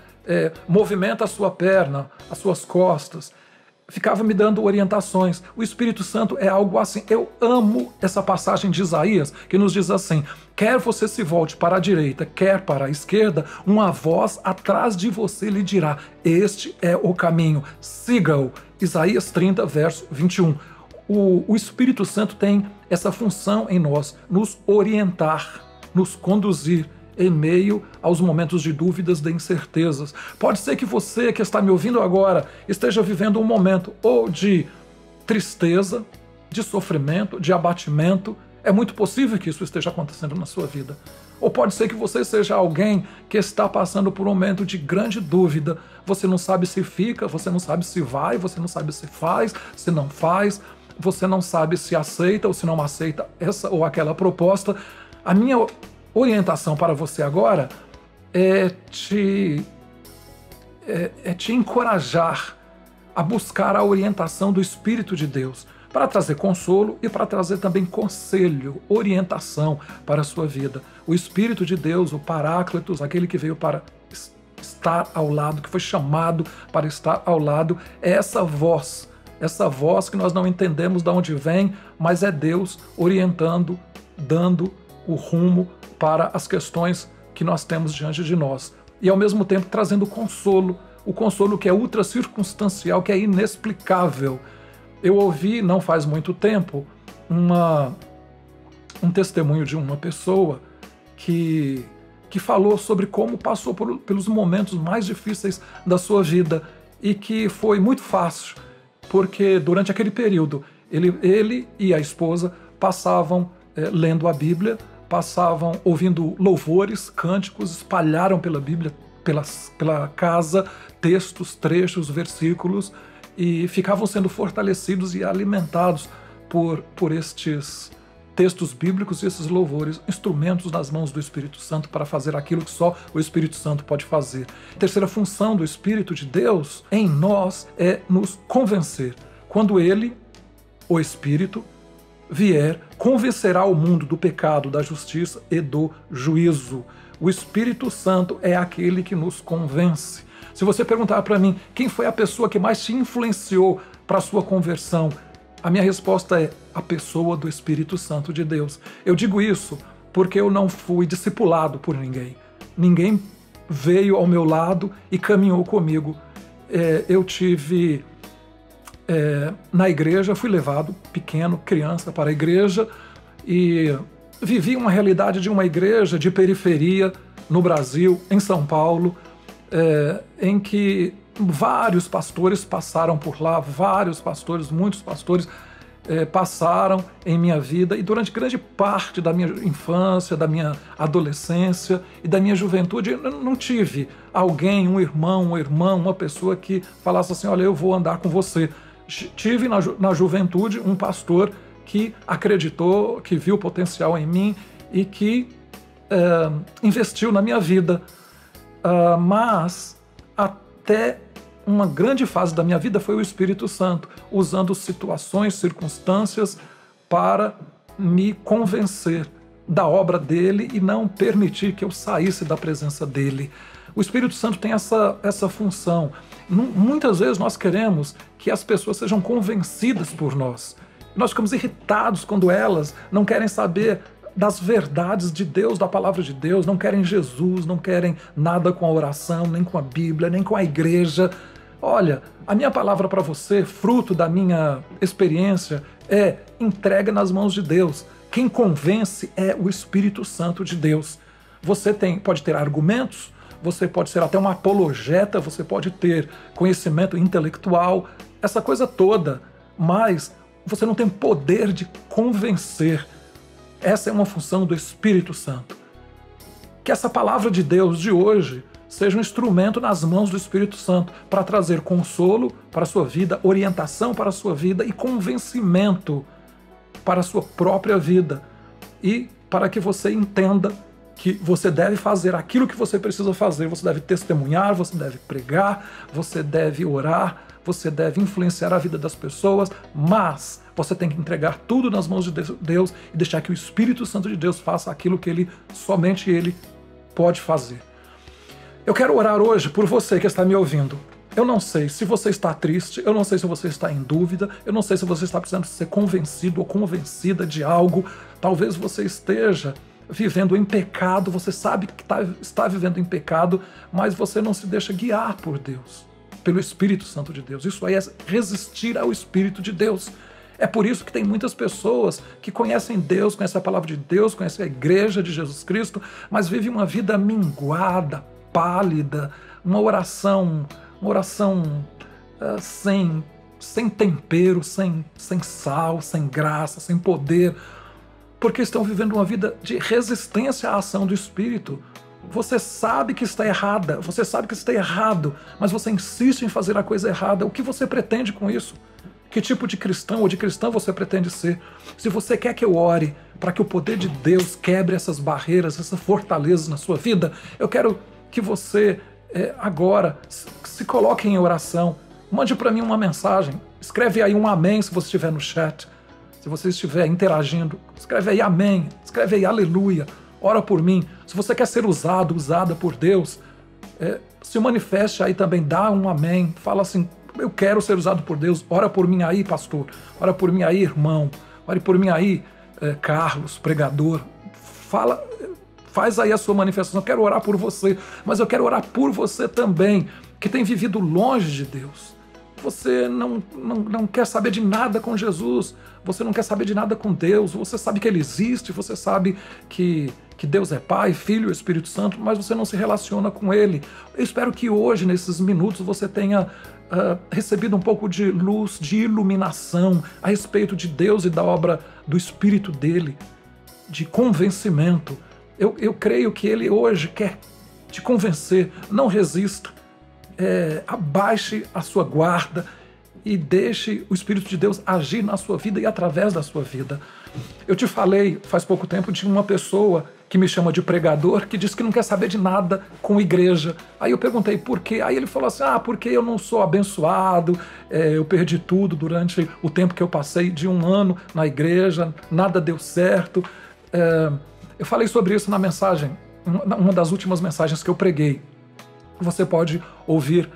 movimenta a sua perna, as suas costas. ficava me dando orientações. O Espírito Santo é algo assim. Eu amo essa passagem de Isaías que nos diz assim: quer você se volte para a direita, quer para a esquerda, uma voz atrás de você lhe dirá: este é o caminho, siga-o. Isaías 30, verso 21. O Espírito Santo tem essa função em nós, nos orientar, nos conduzir em meio aos momentos de dúvidas, de incertezas. Pode ser que você que está me ouvindo agora esteja vivendo um momento ou de tristeza, de sofrimento, de abatimento. É muito possível que isso esteja acontecendo na sua vida. Ou pode ser que você seja alguém que está passando por um momento de grande dúvida. Você não sabe se fica, você não sabe se vai, você não sabe se faz, se não faz, você não sabe se aceita ou se não aceita essa ou aquela proposta. A minha orientação para você agora é te encorajar a buscar a orientação do Espírito de Deus para trazer consolo e para trazer também conselho, orientação para a sua vida. O Espírito de Deus, o Paráclitos, aquele que veio para estar ao lado, que foi chamado para estar ao lado, é essa voz que nós não entendemos de onde vem, mas é Deus orientando, dando o rumo para as questões que nós temos diante de nós. E ao mesmo tempo trazendo consolo, o consolo que é ultra circunstancial, que é inexplicável. Eu ouvi, não faz muito tempo, um testemunho de uma pessoa que falou sobre como passou pelos momentos mais difíceis da sua vida e que foi muito fácil, porque durante aquele período ele e a esposa passavam lendo a Bíblia, passavam ouvindo louvores, cânticos, espalharam pela Bíblia, pela casa, textos, trechos, versículos, e ficavam sendo fortalecidos e alimentados por estes textos bíblicos e esses louvores, instrumentos nas mãos do Espírito Santo para fazer aquilo que só o Espírito Santo pode fazer. A terceira função do Espírito de Deus em nós é nos convencer. Quando ele, o Espírito, vier, convencerá o mundo do pecado, da justiça e do juízo. O Espírito Santo é aquele que nos convence. Se você perguntar para mim quem foi a pessoa que mais te influenciou para a sua conversão, a minha resposta é a pessoa do Espírito Santo de Deus. Eu digo isso porque eu não fui discipulado por ninguém. Ninguém veio ao meu lado e caminhou comigo. Eu tive... na igreja, fui levado pequeno, criança, para a igreja e vivi uma realidade de uma igreja de periferia no Brasil, em São Paulo, em que vários pastores passaram por lá, muitos pastores passaram em minha vida, e durante grande parte da minha infância, da minha adolescência e da minha juventude, eu não tive alguém, um irmão, uma irmã, uma pessoa que falasse assim: olha, eu vou andar com você. Tive na juventude um pastor que acreditou, que viu potencial em mim e que investiu na minha vida. Mas até uma grande fase da minha vida foi o Espírito Santo, usando situações, circunstâncias para me convencer da obra dele e não permitir que eu saísse da presença dele. O Espírito Santo tem essa função. Muitas vezes nós queremos que as pessoas sejam convencidas por nós. Nós ficamos irritados quando elas não querem saber das verdades de Deus, da palavra de Deus, não querem Jesus, não querem nada com a oração, nem com a Bíblia, nem com a igreja. Olha, a minha palavra para você, fruto da minha experiência, é entrega nas mãos de Deus. Quem convence é o Espírito Santo de Deus. Você pode ter argumentos, você pode ser até um apologeta, você pode ter conhecimento intelectual, essa coisa toda, mas você não tem poder de convencer. Essa é uma função do Espírito Santo. Que essa palavra de Deus de hoje seja um instrumento nas mãos do Espírito Santo para trazer consolo para a sua vida, orientação para a sua vida e convencimento para a sua própria vida. E para que você entenda que você deve fazer aquilo que você precisa fazer. Você deve testemunhar, você deve pregar, você deve orar, você deve influenciar a vida das pessoas, mas você tem que entregar tudo nas mãos de Deus e deixar que o Espírito Santo de Deus faça aquilo que somente Ele pode fazer. Eu quero orar hoje por você que está me ouvindo. Eu não sei se você está triste, eu não sei se você está em dúvida, eu não sei se você está precisando ser convencido ou convencida de algo. Talvez você esteja vivendo em pecado, você sabe que está vivendo em pecado, mas você não se deixa guiar por Deus, pelo Espírito Santo de Deus. Isso aí é resistir ao Espírito de Deus. É por isso que tem muitas pessoas que conhecem Deus, conhecem a palavra de Deus, conhecem a igreja de Jesus Cristo, mas vivem uma vida minguada, pálida, uma oração sem tempero, sem sal, sem graça, sem poder, porque estão vivendo uma vida de resistência à ação do Espírito. Você sabe que está errada, você sabe que está errado, mas você insiste em fazer a coisa errada. O que você pretende com isso? Que tipo de cristão ou de cristã você pretende ser? Se você quer que eu ore para que o poder de Deus quebre essas barreiras, essas fortalezas na sua vida, eu quero que você agora se coloque em oração. Mande para mim uma mensagem. Escreve aí um amém se você estiver no chat. Se você estiver interagindo, escreve aí amém. Escreve aí aleluia. Ora por mim. Se você quer ser usada por Deus, se manifeste aí também. Dá um amém. Fala assim, eu quero ser usado por Deus. Ora por mim aí, pastor. Ora por mim aí, irmão. Ore por mim aí, Carlos, pregador. Faz aí a sua manifestação. Eu quero orar por você, mas eu quero orar por você também, que tem vivido longe de Deus. Você não quer saber de nada com Jesus, você não quer saber de nada com Deus, você sabe que Ele existe, você sabe que Deus é Pai, Filho e Espírito Santo, mas você não se relaciona com Ele. Eu espero que hoje, nesses minutos, você tenha recebido um pouco de luz, de iluminação a respeito de Deus e da obra do Espírito dEle, de convencimento. Eu creio que Ele hoje quer te convencer. Não resista, abaixe a sua guarda e deixe o Espírito de Deus agir na sua vida e através da sua vida. Eu te falei faz pouco tempo de uma pessoa que me chama de pregador, que diz que não quer saber de nada com igreja. Aí eu perguntei por quê. Aí ele falou assim, porque eu não sou abençoado, eu perdi tudo durante o tempo que eu passei de 1 ano na igreja, nada deu certo. Eu falei sobre isso na mensagem, uma das últimas mensagens que eu preguei. Você pode ouvir,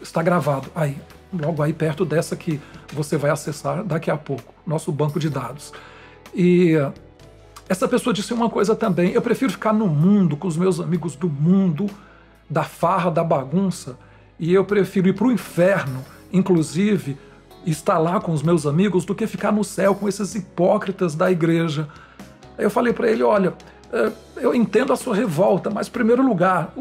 está gravado aí, logo aí perto dessa que você vai acessar daqui a pouco, nosso banco de dados. E essa pessoa disse uma coisa também, eu prefiro ficar no mundo, com os meus amigos do mundo, da farra, da bagunça, e eu prefiro ir para o inferno, inclusive, estar lá com os meus amigos, do que ficar no céu com esses hipócritas da igreja. Aí eu falei para ele, olha, eu entendo a sua revolta, mas em primeiro lugar,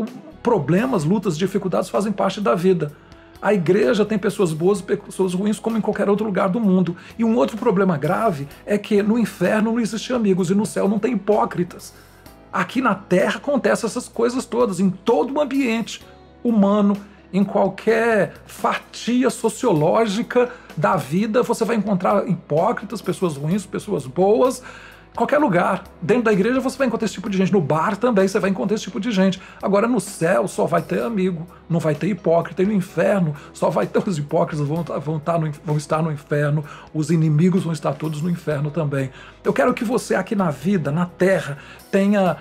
problemas, lutas, dificuldades fazem parte da vida. A igreja tem pessoas boas e pessoas ruins como em qualquer outro lugar do mundo. E um outro problema grave é que no inferno não existem amigos e no céu não tem hipócritas. Aqui na terra acontecem essas coisas todas, em todo o ambiente humano, em qualquer fatia sociológica da vida, você vai encontrar hipócritas, pessoas ruins, pessoas boas. Qualquer lugar. Dentro da igreja você vai encontrar esse tipo de gente. No bar também você vai encontrar esse tipo de gente. Agora no céu só vai ter amigo, não vai ter hipócrita. E no inferno só vai ter os hipócritas, vão estar no inferno. Os inimigos vão estar todos no inferno também. Eu quero que você aqui na vida, na terra, tenha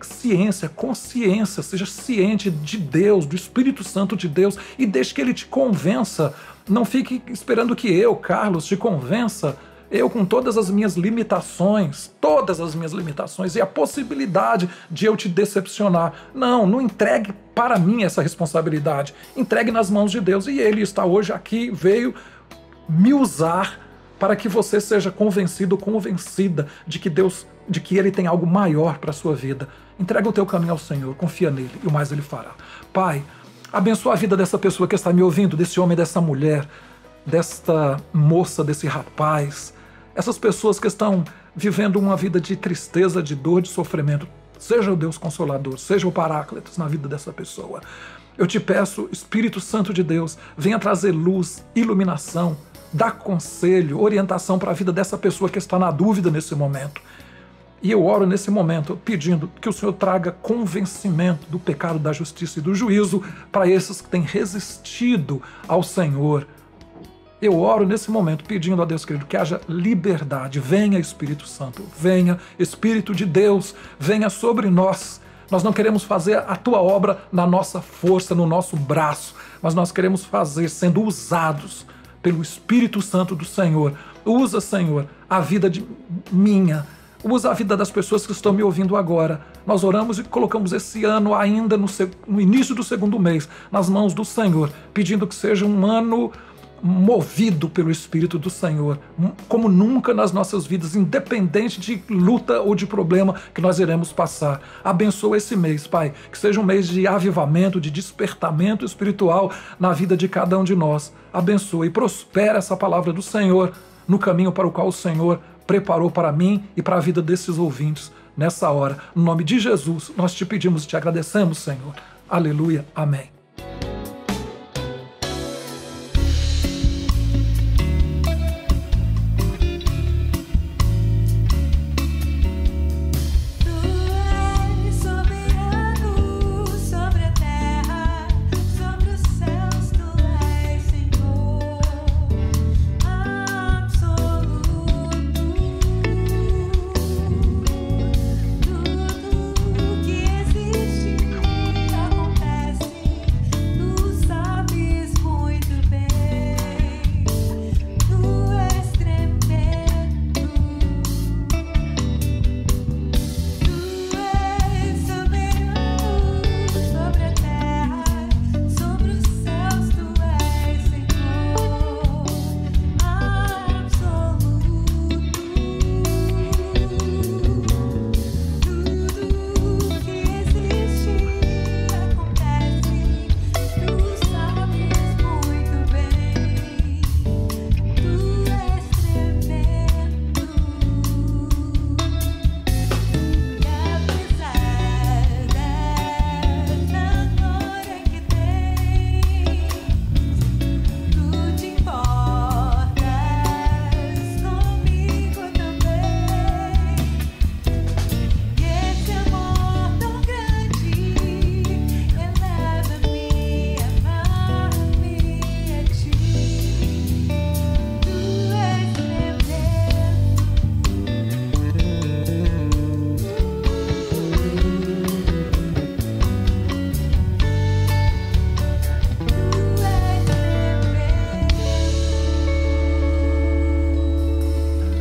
ciência, consciência, seja ciente de Deus, do Espírito Santo de Deus, e deixe que Ele te convença. Não fique esperando que eu, Carlos, te convença. Eu, com todas as minhas limitações e a possibilidade de eu te decepcionar. Não entregue para mim essa responsabilidade. Entregue nas mãos de Deus. E Ele está hoje aqui, veio me usar para que você seja convencido, convencida de que Ele tem algo maior para a sua vida. Entrega o teu caminho ao Senhor, confia nele e o mais Ele fará. Pai, abençoa a vida dessa pessoa que está me ouvindo, desse homem, dessa mulher, desta moça, desse rapaz, essas pessoas que estão vivendo uma vida de tristeza, de dor, de sofrimento. Seja o Deus Consolador, seja o Paráclitos na vida dessa pessoa. Eu te peço, Espírito Santo de Deus, venha trazer luz, iluminação, dá conselho, orientação para a vida dessa pessoa que está na dúvida nesse momento. E eu oro nesse momento pedindo que o Senhor traga convencimento do pecado, da justiça e do juízo para esses que têm resistido ao Senhor. Eu oro nesse momento pedindo a Deus querido que haja liberdade. Venha Espírito Santo, venha Espírito de Deus, venha sobre nós Nós não queremos fazer a tua obra na nossa força, no nosso braço, mas nós queremos fazer sendo usados pelo Espírito Santo do Senhor. Usa, Senhor, a vida minha, usa a vida das pessoas que estão me ouvindo agora. Nós oramos e colocamos esse ano ainda no início do segundo mês nas mãos do Senhor, pedindo que seja um ano movido pelo Espírito do Senhor, como nunca nas nossas vidas, independente de luta ou de problema que nós iremos passar. Abençoa esse mês, Pai, que seja um mês de avivamento, de despertamento espiritual na vida de cada um de nós. Abençoa e prospera essa palavra do Senhor no caminho para o qual o Senhor preparou para mim e para a vida desses ouvintes nessa hora. No nome de Jesus, nós te pedimos e te agradecemos, Senhor. Aleluia. Amém.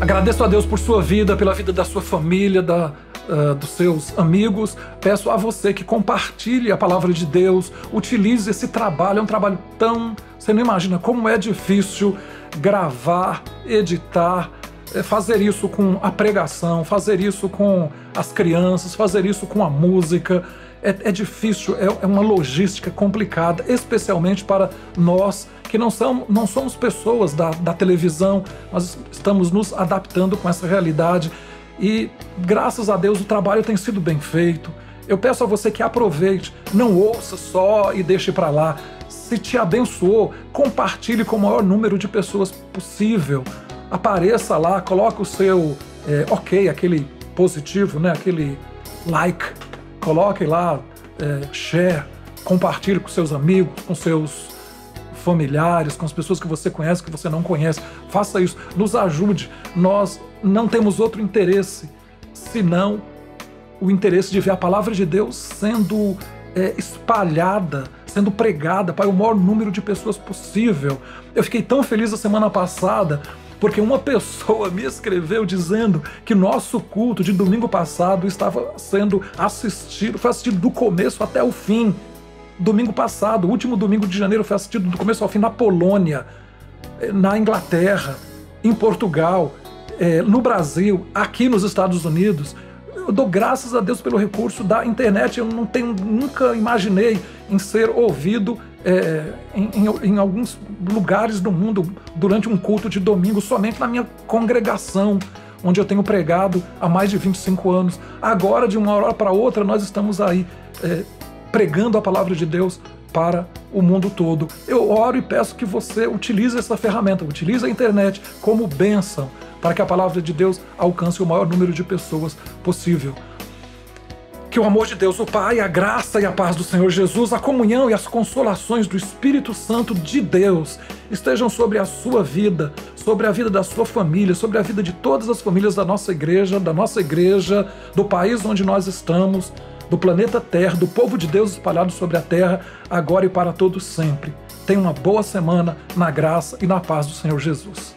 Agradeço a Deus por sua vida, pela vida da sua família, dos seus amigos. Peço a você que compartilhe a palavra de Deus, utilize esse trabalho. É um trabalho tão... Você não imagina como é difícil gravar, editar, fazer isso com a pregação, fazer isso com as crianças, fazer isso com a música. É difícil, é uma logística complicada, especialmente para nós que não somos pessoas da televisão, nós estamos nos adaptando com essa realidade e, graças a Deus, o trabalho tem sido bem feito. Eu peço a você que aproveite, não ouça só e deixe para lá. Se te abençoou, compartilhe com o maior número de pessoas possível. Apareça lá, coloque o seu ok, aquele positivo, né? Aquele like. Coloque lá, share, compartilhe com seus amigos, com seus familiares, com as pessoas que você conhece, que você não conhece. Faça isso, nos ajude. Nós não temos outro interesse, senão o interesse de ver a palavra de Deus sendo espalhada, sendo pregada para o maior número de pessoas possível. Eu fiquei tão feliz a semana passada, porque uma pessoa me escreveu dizendo que nosso culto de domingo passado estava sendo assistido, foi assistido do começo até o fim. Domingo passado, o último domingo de janeiro, foi assistido do começo ao fim na Polônia, na Inglaterra, em Portugal, no Brasil, aqui nos Estados Unidos. Eu dou graças a Deus pelo recurso da internet. Eu nunca imaginei em ser ouvido em alguns lugares do mundo durante um culto de domingo, somente na minha congregação, onde eu tenho pregado há mais de 25 anos. Agora, de uma hora para outra, nós estamos aí pregando a palavra de Deus para o mundo todo. Eu oro e peço que você utilize essa ferramenta, utilize a internet como bênção, para que a palavra de Deus alcance o maior número de pessoas possível. Que o amor de Deus, o Pai, a graça e a paz do Senhor Jesus, a comunhão e as consolações do Espírito Santo de Deus estejam sobre a sua vida, sobre a vida da sua família, sobre a vida de todas as famílias da nossa igreja, do país onde nós estamos, do planeta Terra, do povo de Deus espalhado sobre a terra, agora e para todos sempre. Tenha uma boa semana na graça e na paz do Senhor Jesus.